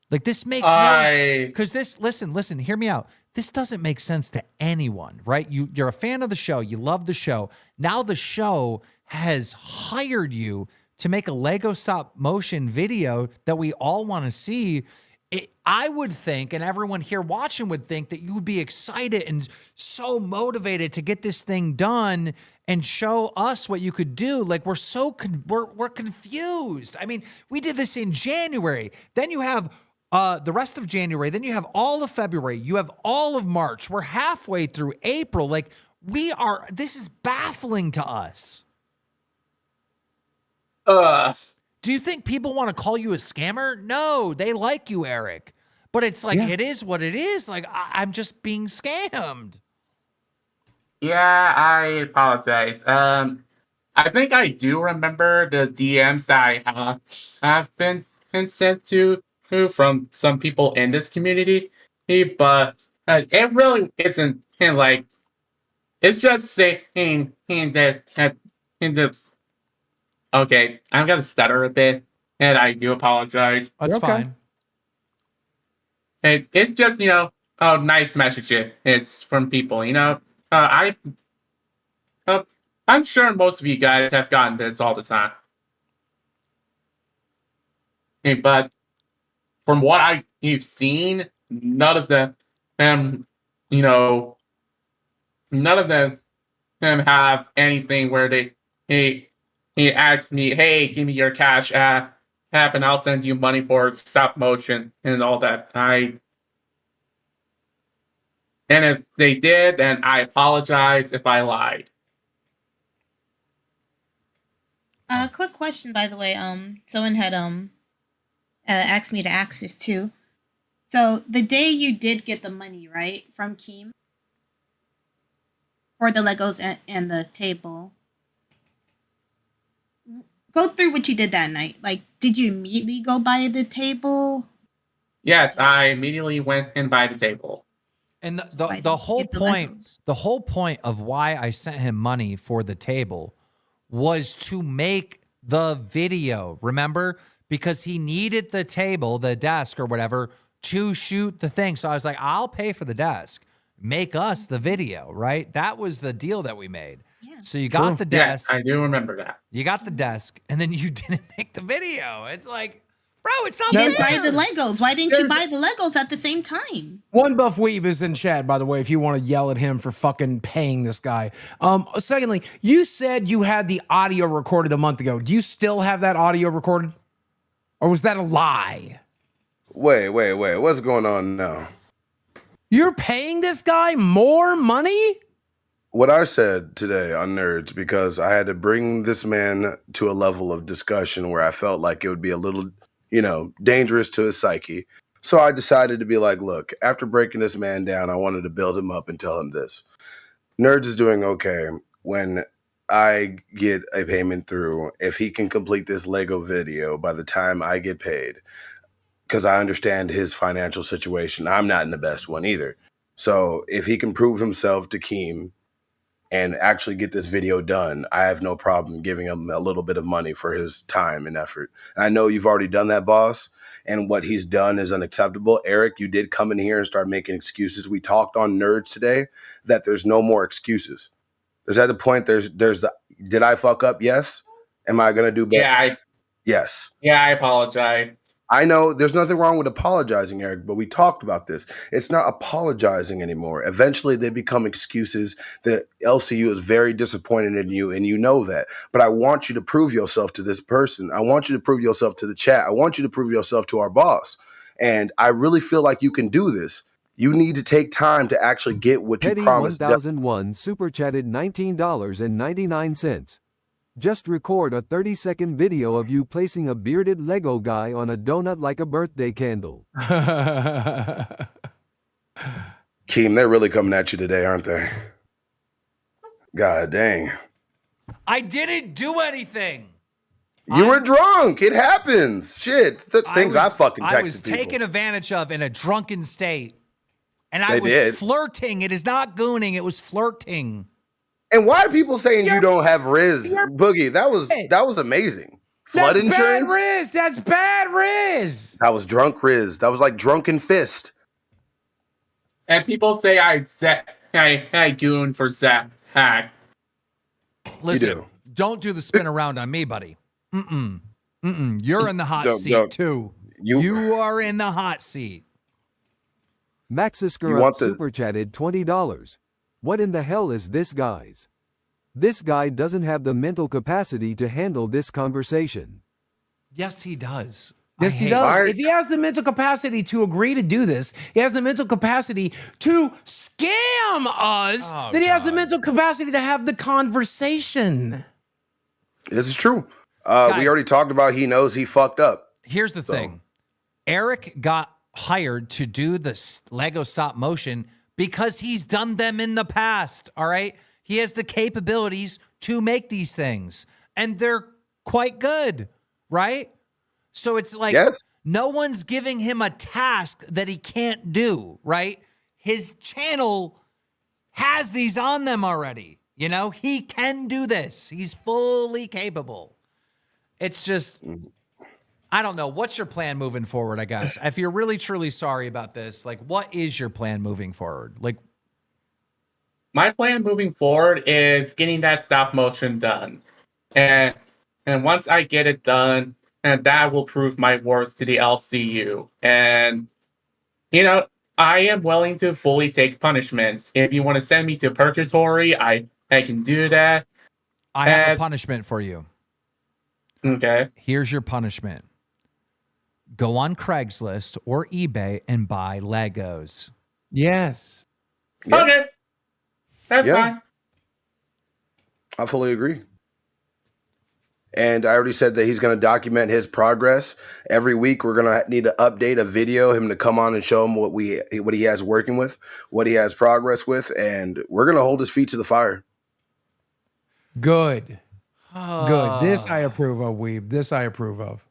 Like, this makes no, because this, listen, hear me out. This doesn't make sense to anyone, right? You're a fan of the show. You love the show. Now the show has hired you to make a Lego stop motion video that we all want to see. I would think, and everyone here watching would think, that you would be excited and so motivated to get this thing done and show us what you could do. Like, we're so we're confused. I mean, we did this in January. Then you have the rest of January. Then you have all of February. You have all of March. We're halfway through April. Like, this is baffling to us. Do you think people want to call you a scammer? No, they like you, Erik. But it's like, it is what it is. Like, I'm just being scammed. Yeah, I apologize. I think I do remember the DMs that I have been sent to from some people in this community, but it really isn't like, it's just saying that okay, I'm gonna stutter a bit, and I do apologize. That's fine. It's just, nice messages. It's from people, I'm sure most of you guys have gotten this all the time. But from what you've seen, none of them, none of them have anything where he asks me, hey, give me your cash app, and I'll send you money for stop motion and all that. And if they did, then I apologize if I lied. Quick question, by the way. Someone had asked me to ask this too. So the day you did get the money, right, from KEEM for the Legos and the table, go through what you did that night. Like, did you immediately go buy the table? Yes, I immediately went and buy the table. And the whole point of why I sent him money for the table was to make the video, remember? Because he needed the table, the desk or whatever, to shoot the thing. So I was like, I'll pay for the desk. Make us the video, right? That was the deal that we made. Yeah. So you got the desk. Yeah, I do remember that. You got the desk, and then you didn't make the video. It's like, bro, it's not You fair. didn't buy the Legos. Why didn't you buy the Legos at the same time? One Buff Weeb is in chat, by the way, if you want to yell at him for fucking paying this guy. Secondly, you said you had the audio recorded a month ago. Do you still have that audio recorded? Or was that a lie? Wait. What's going on now? You're paying this guy more money? What I said today on Nerds, because I had to bring this man to a level of discussion where I felt like it would be a little, dangerous to his psyche. So I decided to be like, look, after breaking this man down, I wanted to build him up and tell him this. Nerds is doing okay when I get a payment through, if he can complete this Lego video by the time I get paid, because I understand his financial situation. I'm not in the best one either. So if he can prove himself to KEEM and actually get this video done, I have no problem giving him a little bit of money for his time and effort. And I know you've already done that, boss, and what he's done is unacceptable. Erik, you did come in here and start making excuses. We talked on Nerds today that there's no more excuses. There's at the point did I fuck up? Yes. Am I going to do better? Yes. Yeah, I apologize. I know there's nothing wrong with apologizing, Erik, but we talked about this. It's not apologizing anymore. Eventually, they become excuses. The LCU is very disappointed in you, and you know that. But I want you to prove yourself to this person. I want you to prove yourself to the chat. I want you to prove yourself to our boss. And I really feel like you can do this. You need to take time to actually get what you promised. 1001 super chatted $19.99. Just record a 30-second video of you placing a bearded Lego guy on a donut like a birthday candle. KEEM, they're really coming at you today, aren't they? God dang. I didn't do anything. You were drunk. It happens. Shit. That's things I fucking texted I was people. taken advantage of in a drunken state. And I They was did. flirting. It is not gooning. It was flirting. And why are people saying you don't have Riz, Boogie? That was amazing. Flood That's bad insurance. Riz. That's bad Riz. That was drunk Riz. That was like drunken fist. And people say I goon for Zach Hack. Listen, don't do the spin around on me, buddy. You're in the hot Don't- seat don't. too. You are in the hot seat. You Maxisker want up the- super chatted $20. What in the hell is this, guys? This guy doesn't have the mental capacity to handle this conversation. Yes, he does. Yes, he does. If he has the mental capacity to agree to do this, he has the mental capacity to scam us, then he has the mental capacity to have the conversation. This is true. Guys. We already talked about he knows he fucked up. Here's the thing. Eric got hired to do the Lego stop motion because he's done them in the past, all right? He has the capabilities to make these things, and they're quite good, right? So it's like no one's giving him a task that he can't do, right? His channel has these on them already. You know, he can do this. He's fully capable. It's just, I don't know. What's your plan moving forward, I guess? If you're really, truly sorry about this, like, what is your plan moving forward? Like, My plan moving forward is getting that stop motion done. And once I get it done, and that will prove my worth to the LCU. And, you know, I am willing to fully take punishments. If you want to send me to purgatory, I can do that. I have a punishment for you. Okay. Here's your punishment. Go on Craigslist or eBay and buy Legos. Yes. Okay. That's fine. I fully agree. And I already said that he's going to document his progress. Every week, we're going to need to update a video, him to come on and show him what he has working with, what he has progress with, and we're going to hold his feet to the fire. Good. Good. This I approve of, Weeb. This I approve of.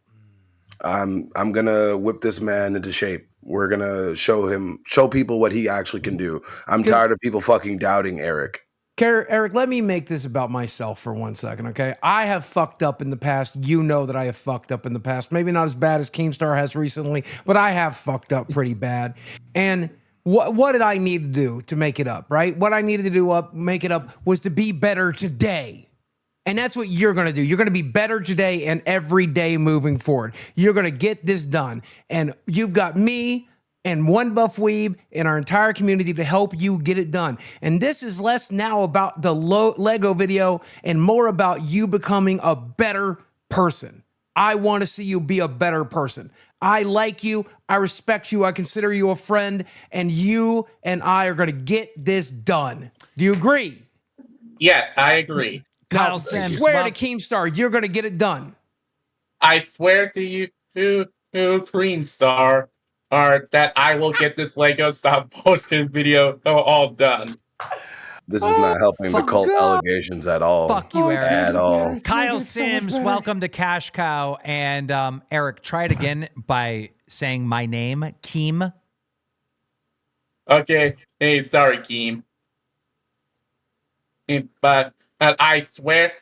I'm going to whip this man into shape. We're going to show people what he actually can do. I'm tired of people fucking doubting Erik. Eric, let me make this about myself for 1 second, okay? I have fucked up in the past. You know that I have fucked up in the past. Maybe not as bad as Keemstar has recently, but I have fucked up pretty bad. And what did I need to do to make it up, right? What I needed to do make it up was to be better today. And that's what you're going to do. You're going to be better today and every day moving forward. You're going to get this done. And you've got me and One Buff Weeb and our entire community to help you get it done. And this is less now about the Lego video and more about you becoming a better person. I want to see you be a better person. I like you. I respect you. I consider you a friend. And you and I are going to get this done. Do you agree? Yeah, I agree. Now, swear to Keemstar, you're going to get it done. I swear to you, Keemstar, that I will get this Lego stop motion video all done. This is not helping the cult allegations at all. Fuck you, Eric. At all. Kyle Sims, welcome to Cash Cow. And Eric, try it again by saying my name, Keem. Okay. Hey, sorry, Keem. But I swear,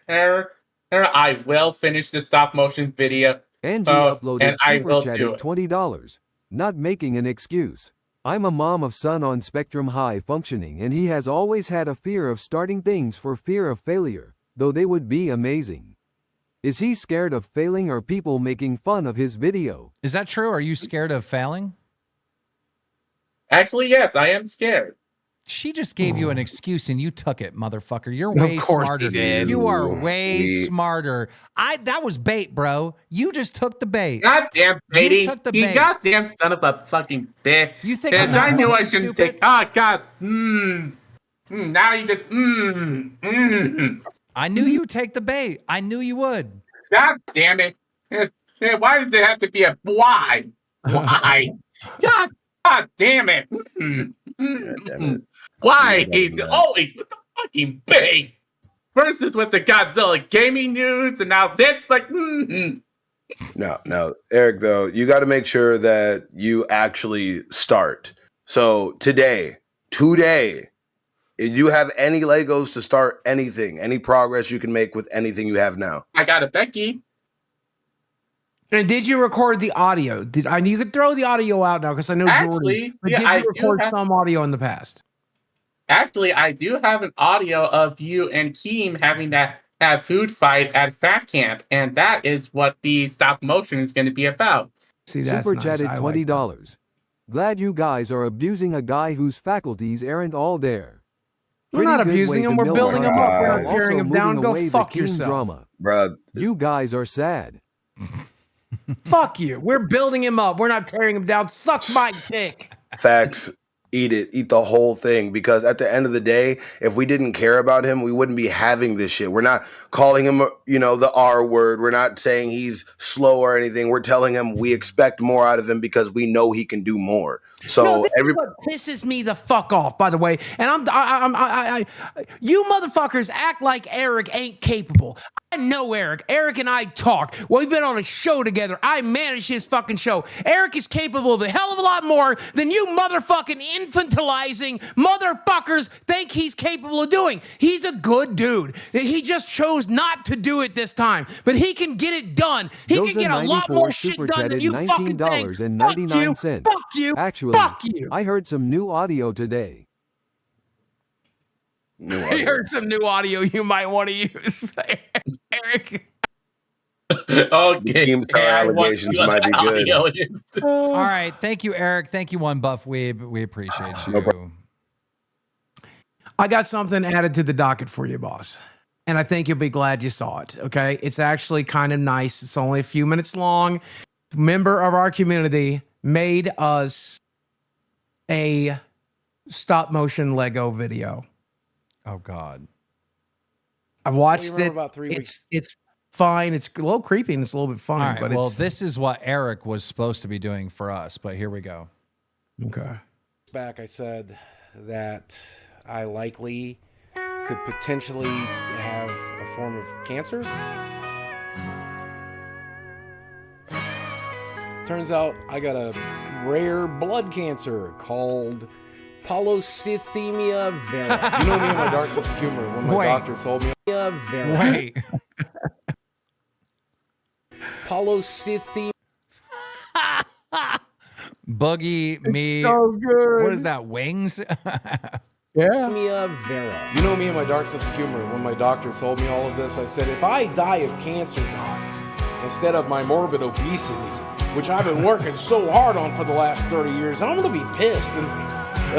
I will finish the stop motion video. Angie and uploaded I will super do chatted it. $20. Not making an excuse. I'm a mom of son on spectrum high functioning, and he has always had a fear of starting things for fear of failure, though they would be amazing. Is he scared of failing or people making fun of his video? Is that true? Are you scared of failing? Actually, yes, I am scared. She just gave you an excuse and you took it, motherfucker. You're way course smarter. he did. You are way smarter. That was bait, bro. You just took the bait. Goddamn baity. You took the You bait. goddamn son of a fucking bitch. You think Bitch, I'm not I knew I fucking shouldn't stupid? take. Oh God. Now you just. I knew you would take the bait. I knew you would. God damn it. Why does it have to be a why? Why? God damn it. Why? Always with the fucking base. First is with the Godzilla gaming news, and now this, like, No, Eric, though, you got to make sure that you actually start. So today, if you have any Legos to start anything, any progress you can make with anything you have now. I got it, Becky. And did you record the audio? You could throw the audio out now because I know Jordan. But did you record some audio in the past? Actually, I do have an audio of you and Keem having that food fight at Fat Camp, and that is what the stop motion is going to be about. See, that's Super nice. chatted I like $20. Glad you guys are abusing a guy whose faculties aren't all there. We're not Pretty good abusing way him. to We're milk building our him up. guy We're while not tearing also him down. moving Go away the fuck Keem yourself. drama. Bruh. You guys are sad. Fuck you. We're building him up. We're not tearing him down. Suck my dick. Facts. Eat it. Eat the whole thing. Because at the end of the day, if we didn't care about him, we wouldn't be having this shit. We're not calling him, the R word. We're not saying he's slow or anything. We're telling him we expect more out of him because we know he can do more. So This is what pisses me the fuck off, by the way. And you motherfuckers act like Erik ain't capable. I know Erik. Erik and I talk. We've been on a show together. I manage his fucking show. Erik is capable of a hell of a lot more than you motherfucking infantilizing motherfuckers think he's capable of doing. He's a good dude. He just chose not to do it this time. But he can get it done. He can get a lot more shit done than you fucking think. Fuck you. Fuck you. Actually, fuck you. I heard some new audio today. I heard some new audio you might want to use, Erik. Okay. Keemstar allegations might be good. All right. Thank you, Erik. Thank you, One Buff Weeb. We appreciate you. I got something added to the docket for you, boss. And I think you'll be glad you saw it. Okay. It's actually kind of nice. It's only a few minutes long. Member of our community made us a stop motion Lego video. Oh God. I watched it. About 3 weeks. It's fine. It's a little creepy and it's a little bit funny. All right. But Well, this is what Erik was supposed to be doing for us, but here we go. Okay. Back, I said that I likely could potentially have a form of cancer. Turns out I got a rare blood cancer called polycythemia vera. You know me and my dark sense of humor. When my doctor told me, vera. Wait. Polycythemia. Boogie, me. So good. What is that? Wings? Yeah. Vera. You know me and my dark sense of humor. When my doctor told me all of this, I said, if I die of cancer, doc, instead of my morbid obesity, which I've been working so hard on for the last 30 years, I'm going to be pissed. And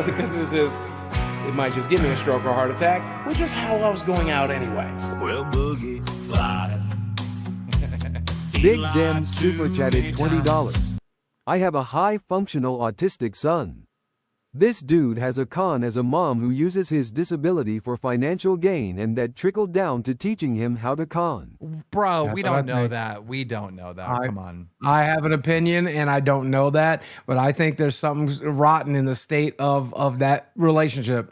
the good news is, it might just give me a stroke or heart attack, which is how I was going out anyway. Well, Boogie lied. Big Dem super chatted $20. I have a high functional autistic son. This dude has a con as a mom who uses his disability for financial gain and that trickled down to teaching him how to con. Bro, That's we what I don't know think. that. We don't know that. Come on. I have an opinion and I don't know that, but I think there's something rotten in the state of that relationship.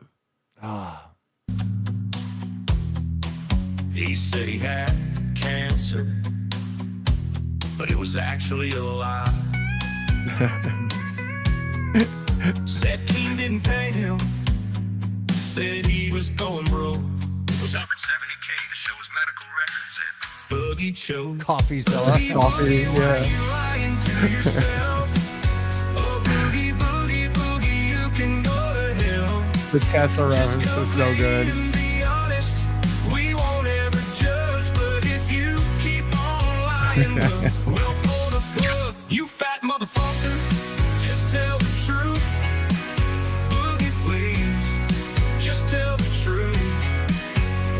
He said he had cancer, but it was actually a lie. Said Keem didn't pay him. Said he was going broke. Was offered $70K to show his medical records at Boogie Chose. Coffee Zilla. Coffee, yeah. You lying to yourself. Oh, Boogie, Boogie, Boogie, you can go to hell. The Tesla reference is so good. Be honest, we won't ever judge, but if you keep on lying, we'll pull the plug. You fat motherfucker, just tell the truth. Boogie, please, just tell the truth.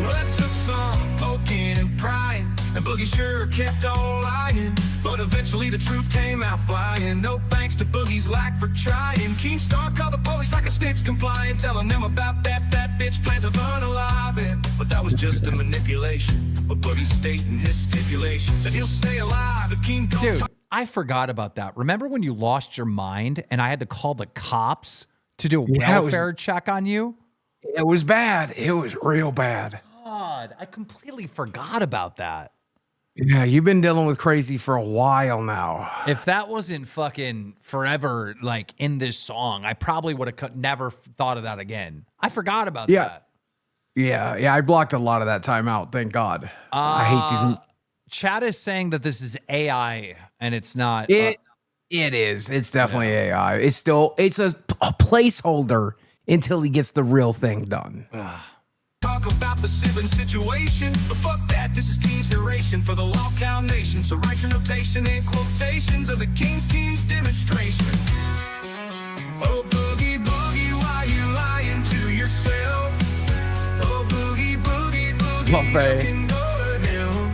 Well, that took some poking and prying, and Boogie sure kept on lying. But eventually the truth came out flying. No thanks to Boogie's lack for trying. Keemstar called the police like a snitch complying, telling them about that bitch plans to burn alive. But that was just a manipulation. But Boogie's stating his stipulations that he'll stay alive if Keem don't. Dude, I forgot about that. Remember when you lost your mind and I had to call the cops to do a welfare check on you? It was bad. It was real bad. God, I completely forgot about that. Yeah, you've been dealing with crazy for a while now. If that wasn't fucking forever, like in this song, I probably would have never thought of that again. I forgot about that. Yeah. I blocked a lot of that time out. Thank God. I hate these. Chat is saying that this is AI and it's not. It is. It's definitely AI. It's a placeholder until he gets the real thing done. Talk about the Siblin situation, but fuck that, this is Keem's narration for the Lolcow Nation. So write your notation and quotations of the Keem's demonstration. Oh, boogie, boogie, why you lying to yourself? Oh, boogie, boogie, boogie, Love you can go to hell.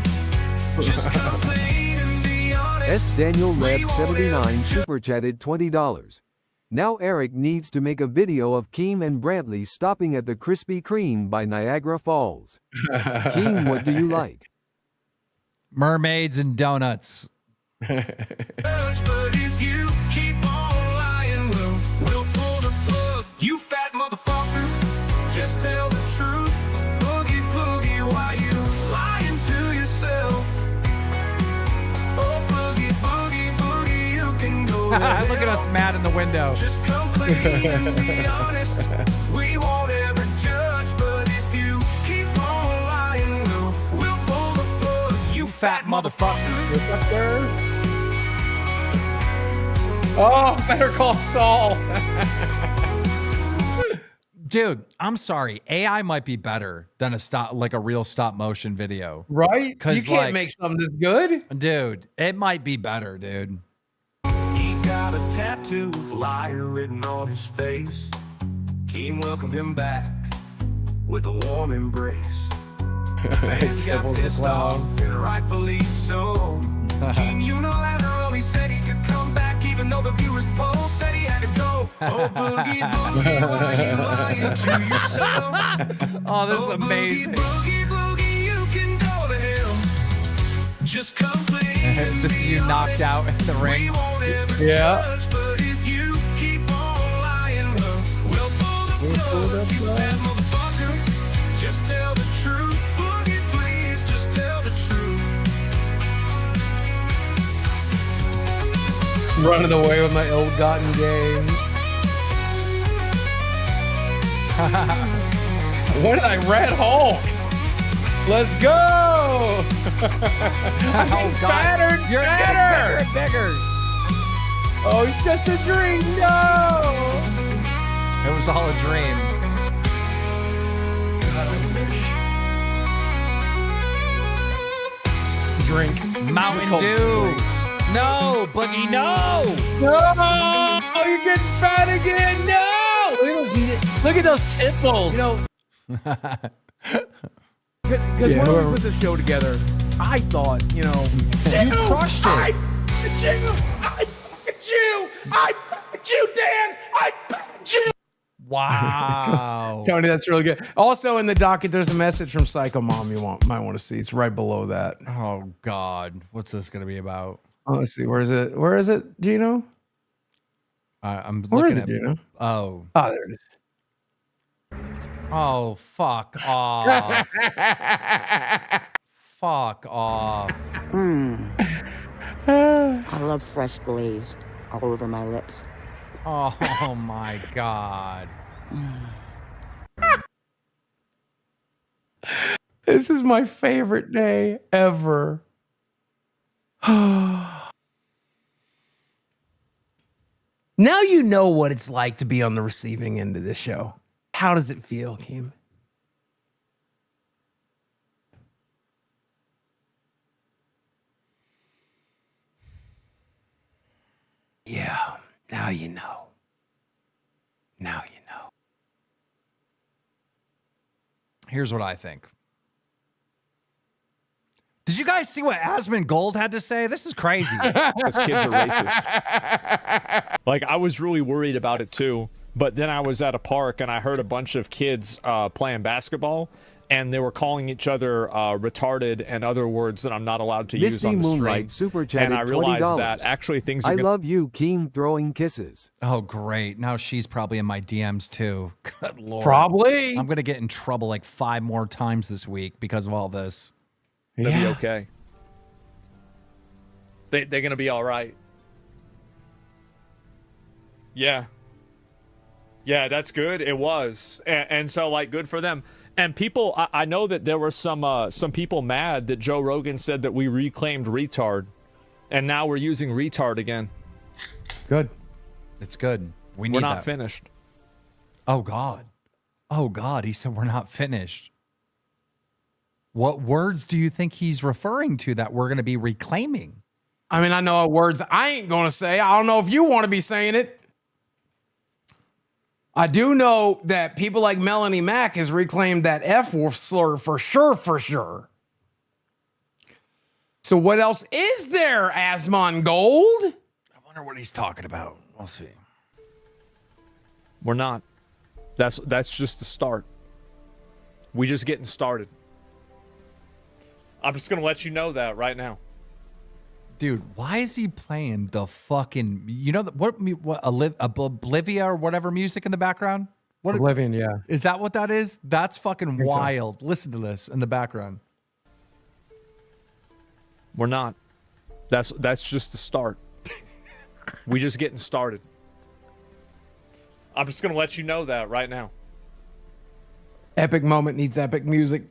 Just come clean and be honest. S. Daniel Leb 79 super chatted $20. Now Erik needs to make a video of Keem and Brantley stopping at the Krispy Kreme by Niagara Falls. Keem, what do you like? Mermaids and donuts. But if you keep on lying, we'll pull the plug. You fat motherfucker, just tell the truth. Boogie, boogie, why you lying to yourself? Oh, boogie, boogie, boogie, you can go. Look at us mad in the window. Just come clean and be honest. We won't ever judge, but if you keep on lying, we'll pull the plug. You fat motherfucker. Oh, Better Call Saul. Dude, I'm sorry. AI might be better than a real stop motion video. Right? You 'Cause, can't make something this good. Dude, it might be better, dude. He got a tattoo of liar written on his face. Keem welcomed him back with a warm embrace. Fans got pissed off, and rightfully so. Keem unilaterally said he could come back, even though the viewers poll said he had to go. Oh, boogie, boogie, why you lying to yourself? Oh, this is amazing. Boogie, boogie, you can go to hell. Just come clean. This is you knocked out in the ring. Yeah. But if you keep on lying, we'll pull the plug. You bad motherfucker, just tell the truth. Boogie, please, just tell the truth. Running away with my ill-gotten gains. What did I Red Hulk? Let's go! I'm getting fatter and You're fatter. getting bigger and bigger. Oh, it's just a dream. No! It was all a dream. Drink. Mountain Dew. No, Boogie, no. No! Oh, you're getting fat again. No! Look at those tipples. You know, because when we put the show together, I thought, you crushed it. I fucked you, Dan. I fucked you. Wow. Tony, that's really good. Also, in the docket, there's a message from Psycho Mom you might want to see. It's right below that. Oh, God. What's this going to be about? Oh, let's see. Where is it? Where is it? Do you know? I'm Where looking is it? at. Do you know? Oh. Oh, there it is. Oh, fuck off. Fuck off. I love fresh glazed all over my lips. Oh, my God. This is my favorite day ever. Now you know what it's like to be on the receiving end of this show. How does it feel, Keem? Yeah, now you know. Now you know. Here's what I think. Did you guys see what Asmund Gold had to say? This is crazy. Those kids are racist. Like, I was really worried about it too. But then I was at a park and I heard a bunch of kids playing basketball, and they were calling each other retarded and other words that I'm not allowed to use Misty on the stream. Moonlight super chatted And I realized $20. that actually things I are love you, Keem, throwing kisses. Oh, great. Now she's probably in my DMs too. Good Lord. Probably. I'm going to get in trouble like 5 more times this week because of all this. gonna be okay. They're gonna be all right. Yeah. Yeah, that's good. It was, and so like good for them. And people, I know that there were some people mad that Joe Rogan said that we reclaimed retard, and now we're using retard again. Good. It's good. We're not that. finished. Oh God. Oh God. He said we're not finished. What words do you think he's referring to that we're going to be reclaiming? I mean, I know words I ain't going to say. I don't know if you want to be saying it. I do know that people like Melanie Mack has reclaimed that F-wolf slur for sure, for sure. So what else is there, Asmon Gold? I wonder what he's talking about. We'll see. We're not. That's just the start. We just getting started. I'm just gonna let you know that right now. Dude, why is he playing the fucking, you know, what Oblivia or whatever music in the background? What Oblivion, yeah. Is that what that is? That's fucking so. wild. Listen to this in the background. We're not. That's just the start. We just getting started. I'm just gonna let you know that right now. Epic moment needs epic music.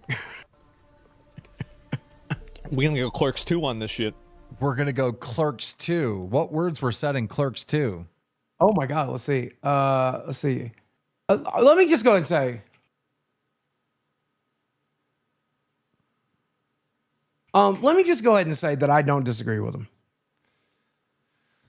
We're gonna go Clerks 2 on this shit. We're gonna go Clerks 2. What words were said in Clerks 2? Oh my God, let's see. Let's see. Let me just go ahead and say. Let me just go ahead and say that I don't disagree with him.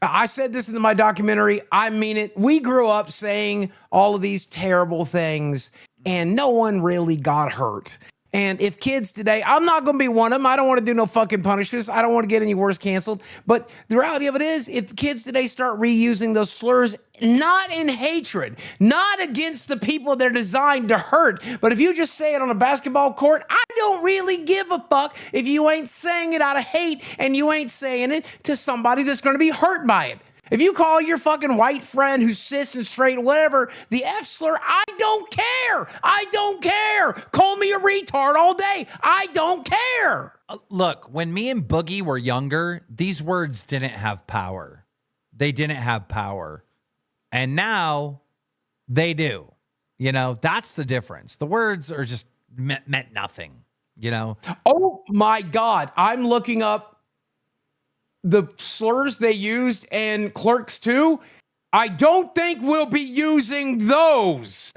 I said this in my documentary. I mean it. We grew up saying all of these terrible things, and no one really got hurt. And if kids today, I'm not going to be one of them. I don't want to do no fucking punishments. I don't want to get any worse canceled. But the reality of it is, if the kids today start reusing those slurs, not in hatred, not against the people they're designed to hurt, but if you just say it on a basketball court, I don't really give a fuck if you ain't saying it out of hate and you ain't saying it to somebody that's going to be hurt by it. If you call your fucking white friend who's cis and straight, whatever, the F slur, I don't care. I don't care. Call me a retard all day. I don't care. Look, when me and Boogie were younger, these words didn't have power. They didn't have power. And now they do. You know, that's the difference. The words are just meant nothing, you know? Oh my God. I'm looking up the slurs they used in Clerks 2, I don't think we'll be using those.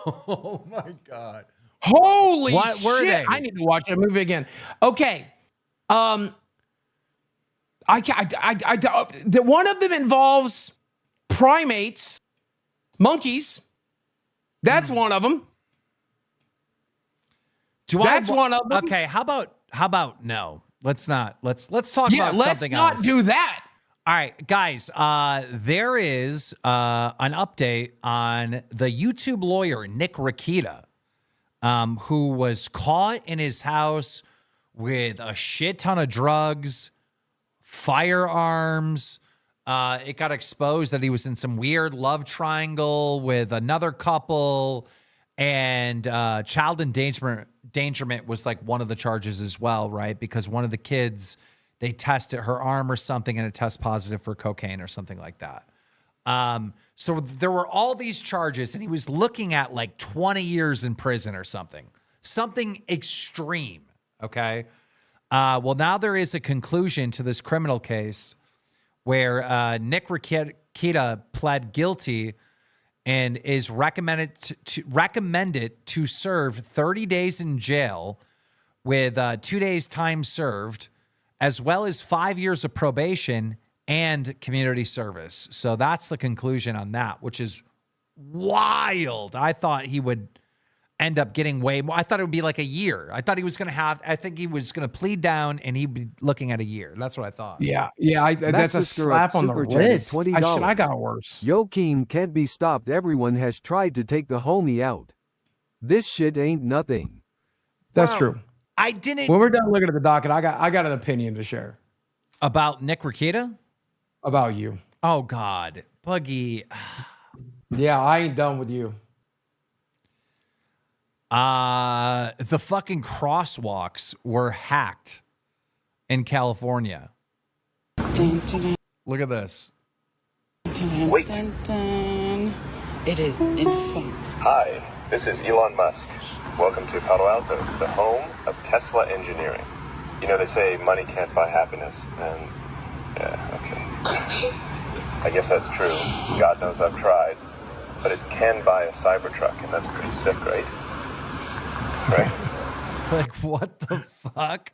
Oh my God. Holy What shit. were they? I need to watch that movie again. Okay. The one of them involves primates, monkeys. That's one of them. That's one of them. Okay, how about no? Let's not. Let's talk about something else. Let's not do that. All right, guys, there is an update on the YouTube lawyer, Nick Rakita, who was caught in his house with a shit ton of drugs, firearms. It got exposed that he was in some weird love triangle with another couple, and child endangerment was like one of the charges as well, right? Because one of the kids, they tested her arm or something and it tests positive for cocaine or something like that. So there were all these charges and he was looking at like 20 years in prison or something extreme. Okay. Well, now there is a conclusion to this criminal case where Nick Rakita pled guilty and is recommended to serve 30 days in jail with 2 days time served, as well as 5 years of probation and community service. So that's the conclusion on that, which is wild. I thought he would end up getting way more. I thought it would be like a year. I think he was going to plead down and he'd be looking at a year. That's what I thought. Yeah. That's a slap on the wrist. I got worse. Yo, KEEM can't be stopped. Everyone has tried to take the homie out. This shit ain't nothing. That's true. I didn't. When we're done looking at the docket, I got an opinion to share. About Nick Rakita? About you. Oh, God. Buggy. Yeah, I ain't done with you. The fucking crosswalks were hacked in California. Look at this. Wait. It is in fact. Hi, this is Elon Musk. Welcome to Palo Alto, the home of Tesla engineering. You know, they say money can't buy happiness, and yeah, okay. I guess that's true. God knows I've tried. But it can buy a Cybertruck, and that's pretty sick, right? Right? Like, what the fuck?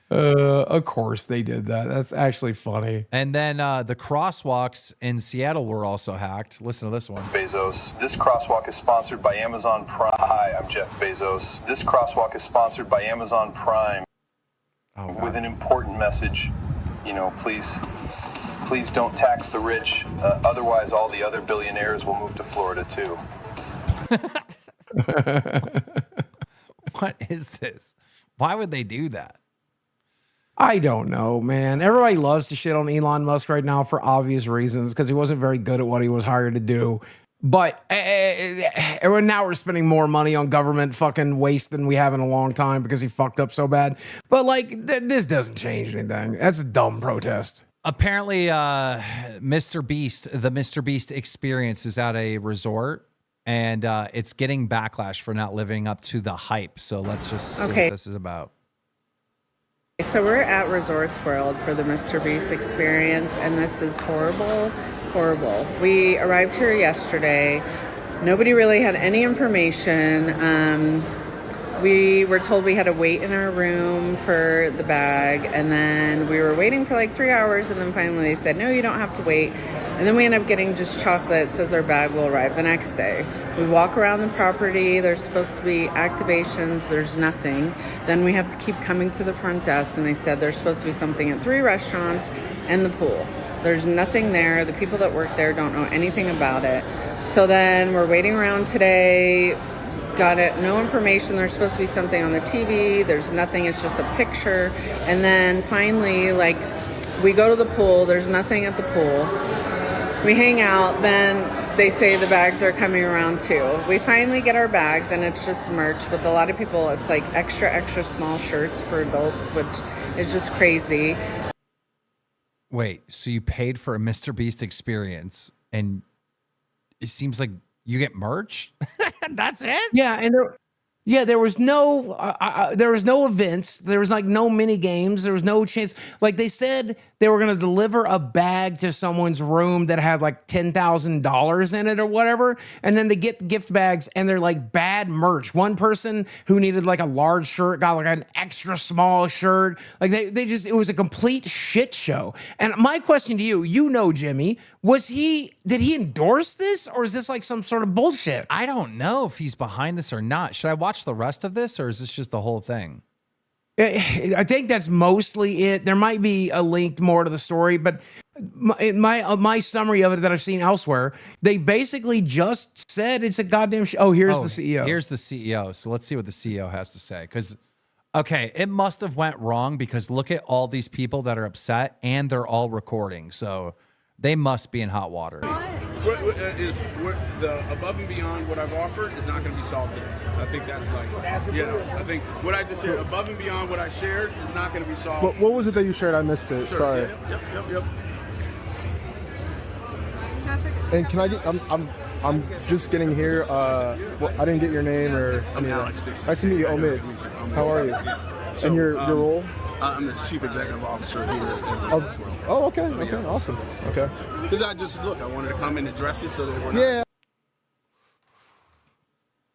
Of course they did that. That's actually funny. And then the crosswalks in Seattle were also hacked. Listen to this one. Bezos. This crosswalk is sponsored by Amazon Prime. Hi, I'm Jeff Bezos. This crosswalk is sponsored by Amazon Prime. With an important message. You know, please don't tax the rich. Otherwise, all the other billionaires will move to Florida too. What is this? Why would they do that? I don't know, man. Everybody loves to shit on Elon Musk right now for obvious reasons because he wasn't very good at what he was hired to do. But now we're spending more money on government fucking waste than we have in a long time because he fucked up so bad. But like, this doesn't change anything. That's a dumb protest. Apparently, Mr. Beast, the Mr. Beast experience is at a resort, and it's getting backlash for not living up to the hype. So let's just see what this is about. So we're at Resorts World for the Mr. Beast experience, and this is horrible, horrible. We arrived here yesterday. Nobody really had any information. We were told we had to wait in our room for the bag, and then we were waiting for like 3 hours, and then finally they said, no, you don't have to wait. And then we end up getting just chocolate. It says our bag will arrive the next day. We walk around the property. There's supposed to be activations. There's nothing. Then we have to keep coming to the front desk, and they said there's supposed to be something at 3 restaurants and the pool. There's nothing there. The people that work there don't know anything about it. So then we're waiting around today. Got it. No information. There's supposed to be something on the TV. There's nothing. It's just a picture. And then finally, like, we go to the pool. There's nothing at the pool. We hang out. Then they say the bags are coming around too. We finally get our bags, and it's just merch. With a lot of people, it's like extra small shirts for adults, which is just crazy. Wait, so you paid for a Mr. Beast experience, and it seems like you get merch? That's it? Yeah, and there was no events. There was like no mini games. There was no chance. Like they said they were going to deliver a bag to someone's room that had like $10,000 in it or whatever. And then they get the gift bags and they're like bad merch. One person who needed like a large shirt got like an extra small shirt. Like it was a complete shit show. And my question to you, Jimmy, did he endorse this, or is this like some sort of bullshit? I don't know if he's behind this or not. Should I watch the rest of this, or is this just the whole thing? I think that's mostly it. There might be a link more to the story, but my summary of it that I've seen elsewhere, they basically just said it's a goddamn Oh, here's the CEO. Here's the CEO. So let's see what the CEO has to say. Because, okay, it must have went wrong because look at all these people that are upset, and they're all recording. So they must be in hot water. The above and beyond what I've offered is not going to be solved today. I think that's like, I think what I just shared, above and beyond what I shared is not going to be solved. What was it that you shared? I missed it. Sure, Sorry. Yep. And can I get? I'm just getting here. I didn't get your name or. I'm Alex. Nice to meet you, Omid. How are you? So, and your role? I'm the chief executive officer here at Resorts World. Oh, okay. Okay, awesome. Okay. Because I wanted to come and address it so that we're not. Yeah.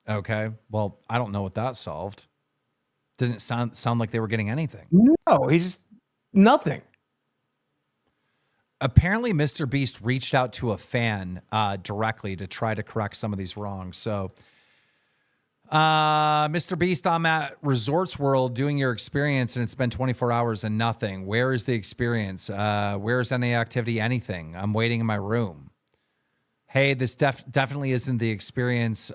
Okay. Well, I don't know what that solved. Didn't sound like they were getting anything. No, he's nothing. Apparently, Mr. Beast reached out to a fan directly to try to correct some of these wrongs. So, Mr. Beast, I'm at Resorts World doing your experience, and it's been 24 hours and nothing. Where is the experience? Where's any activity, anything? I'm waiting in my room. Hey, this definitely isn't the experience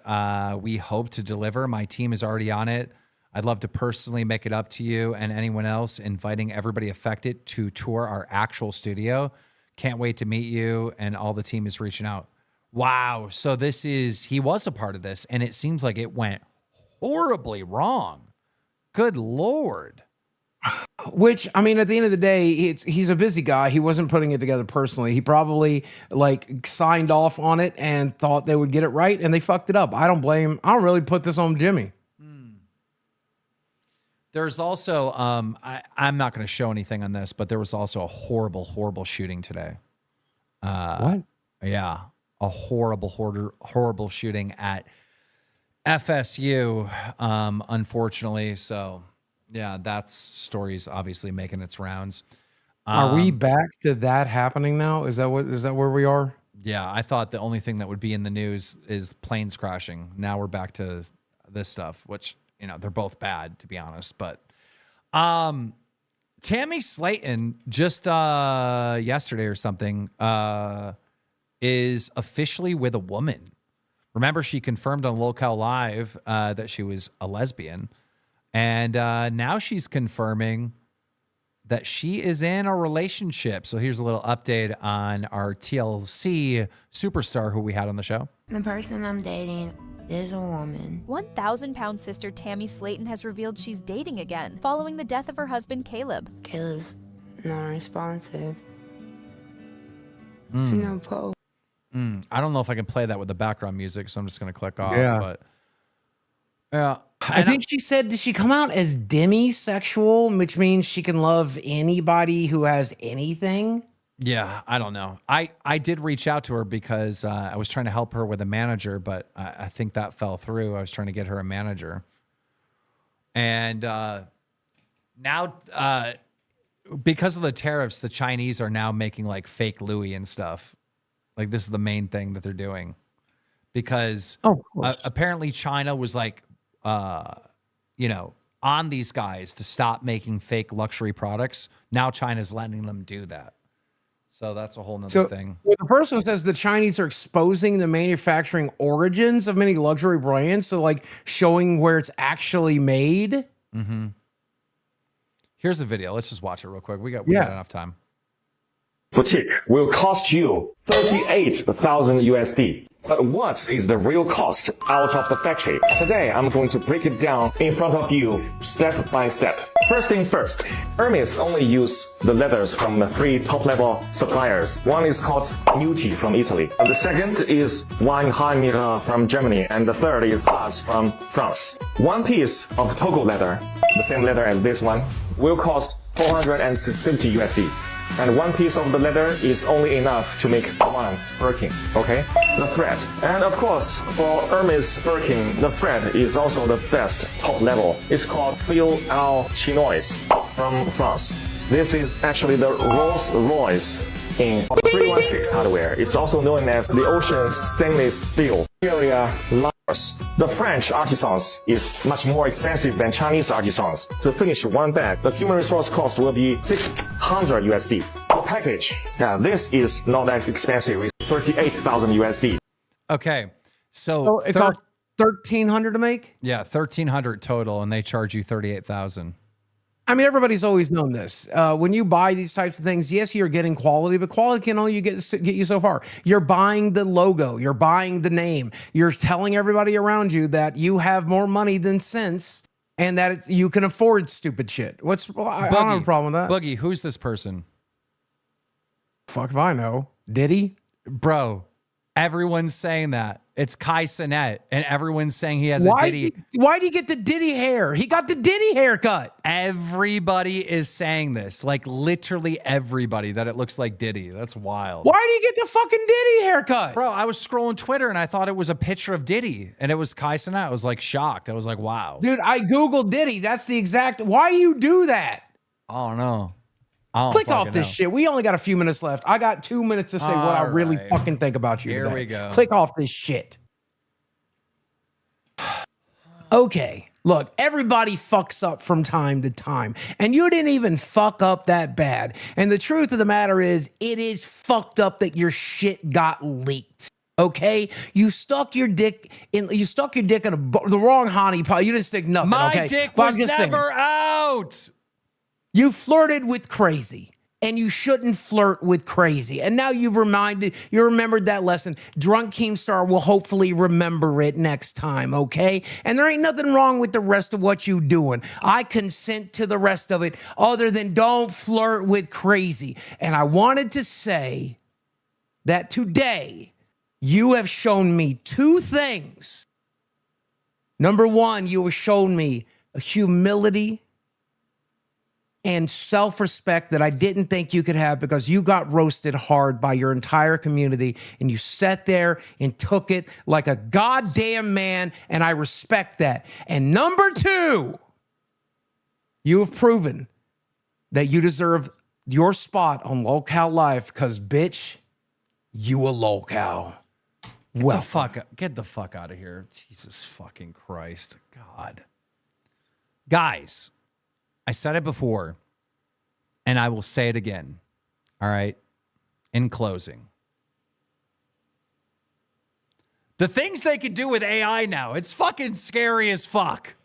we hope to deliver. My team is already on it. I'd love to personally make it up to you and anyone else, inviting everybody affected to tour our actual studio. Can't wait to meet you, and all the team is reaching out. Wow. So he was a part of this, and it seems like it went horribly wrong. Good Lord. Which, I mean, at the end of the day, he's a busy guy. He wasn't putting it together personally. He probably like signed off on it and thought they would get it right, and they fucked it up. I don't really put this on Jimmy. There's also, I'm not going to show anything on this, but there was also a horrible, horrible shooting today. What? Yeah, a horrible shooting at FSU, unfortunately. So, yeah, that story's obviously making its rounds. Are we back to that happening now? Is that where we are? Yeah, I thought the only thing that would be in the news is planes crashing. Now we're back to this stuff, which, you know, they're both bad, to be honest. But Tammy Slayton just yesterday or something is officially with a woman. Remember, she confirmed on Local Live that she was a lesbian. And now she's confirming that she is in a relationship. So here's a little update on our TLC superstar who we had on the show. The person I'm dating is a woman. 1,000-pound sister Tammy Slayton has revealed she's dating again following the death of her husband, Caleb. Caleb's non-responsive. No pole. I don't know if I can play that with the background music, so I'm just going to click off. Yeah. But yeah. I think she said, did she come out as demisexual, which means she can love anybody who has anything? Yeah, I don't know. I did reach out to her because I was trying to help her with a manager, but I think that fell through. I was trying to get her a manager. And now, because of the tariffs, the Chinese are now making like fake Louis and stuff. Like this is the main thing that they're doing. Because apparently China was like, you know, on these guys to stop making fake luxury products. Now China's letting them do that. So that's a whole nother thing. Well, the first one says the Chinese are exposing the manufacturing origins of many luxury brands. So like showing where it's actually made. Mm-hmm. Here's a video. Let's just watch it real quick. We got enough time. Boutique will cost you 38,000 USD. But what is the real cost out of the factory? Today, I'm going to break it down in front of you, step by step. First thing first, Hermes only use the leathers from the 3 top-level suppliers. One is called Nuti from Italy. And the second is Weinheimera from Germany. And the third is Haas from France. One piece of Togo leather, the same leather as this one, will cost 450 USD. And one piece of the leather is only enough to make one Birkin, okay? The thread. And of course, for Hermes Birkin, the thread is also the best top level. It's called Fil Al Chinois from France. This is actually the Rolls Royce in 316 hardware. It's also known as the Ocean Stainless Steel. Area Lars. The French artisans is much more expensive than Chinese artisans. To finish one bag, the human resource cost will be 600 USD. The package, now this is not that expensive. It's 38,000 USD. Okay, so it costs 1,300 to make. Yeah, 1,300 total, and they charge you 38,000. I mean, everybody's always known this. When you buy these types of things, yes, you're getting quality, but quality can only get you so far. You're buying the logo. You're buying the name. You're telling everybody around you that you have more money than sense and that you can afford stupid shit. I don't have a problem with that. Boogie, who's this person? Fuck if I know. Diddy? Bro, everyone's saying that. It's Kai Cenat, and everyone's saying he has a Diddy. Why did he get the Diddy hair? He got the Diddy haircut. Everybody is saying this. Like, literally everybody, that it looks like Diddy. That's wild. Why did he get the fucking Diddy haircut? Bro, I was scrolling Twitter, and I thought it was a picture of Diddy, and it was Kai Cenat. I was, like, shocked. I was like, wow. Dude, I Googled Diddy. That's the exact... Why you do that? I don't know. Click off this shit. We only got a few minutes left. I got 2 minutes to say what I really fucking think about you Here today. we go. Click off this shit. Okay, look, everybody fucks up from time to time, and you didn't even fuck up that bad. And the truth of the matter is, it is fucked up that your shit got leaked. Okay, you stuck your dick in the wrong honey pot. You didn't stick nothing. My okay? dick But I'm was just never saying. out. You flirted with crazy. and you shouldn't flirt with crazy. And now you remembered that lesson. Drunk Keemstar will hopefully remember it next time, okay? And there ain't nothing wrong with the rest of what you doing. I consent to the rest of it other than don't flirt with crazy. And I wanted to say that today you have shown me two things. Number one, you have shown me a humility and self-respect that I didn't think you could have because you got roasted hard by your entire community and you sat there and took it like a goddamn man, and I respect that. And number two, you have proven that you deserve your spot on Lolcow Live because, bitch, you a Lolcow. Get the fuck out of here. Jesus fucking Christ. God. Guys, I said it before, and I will say it again. All right? In closing. The things they can do with AI now, it's fucking scary as fuck.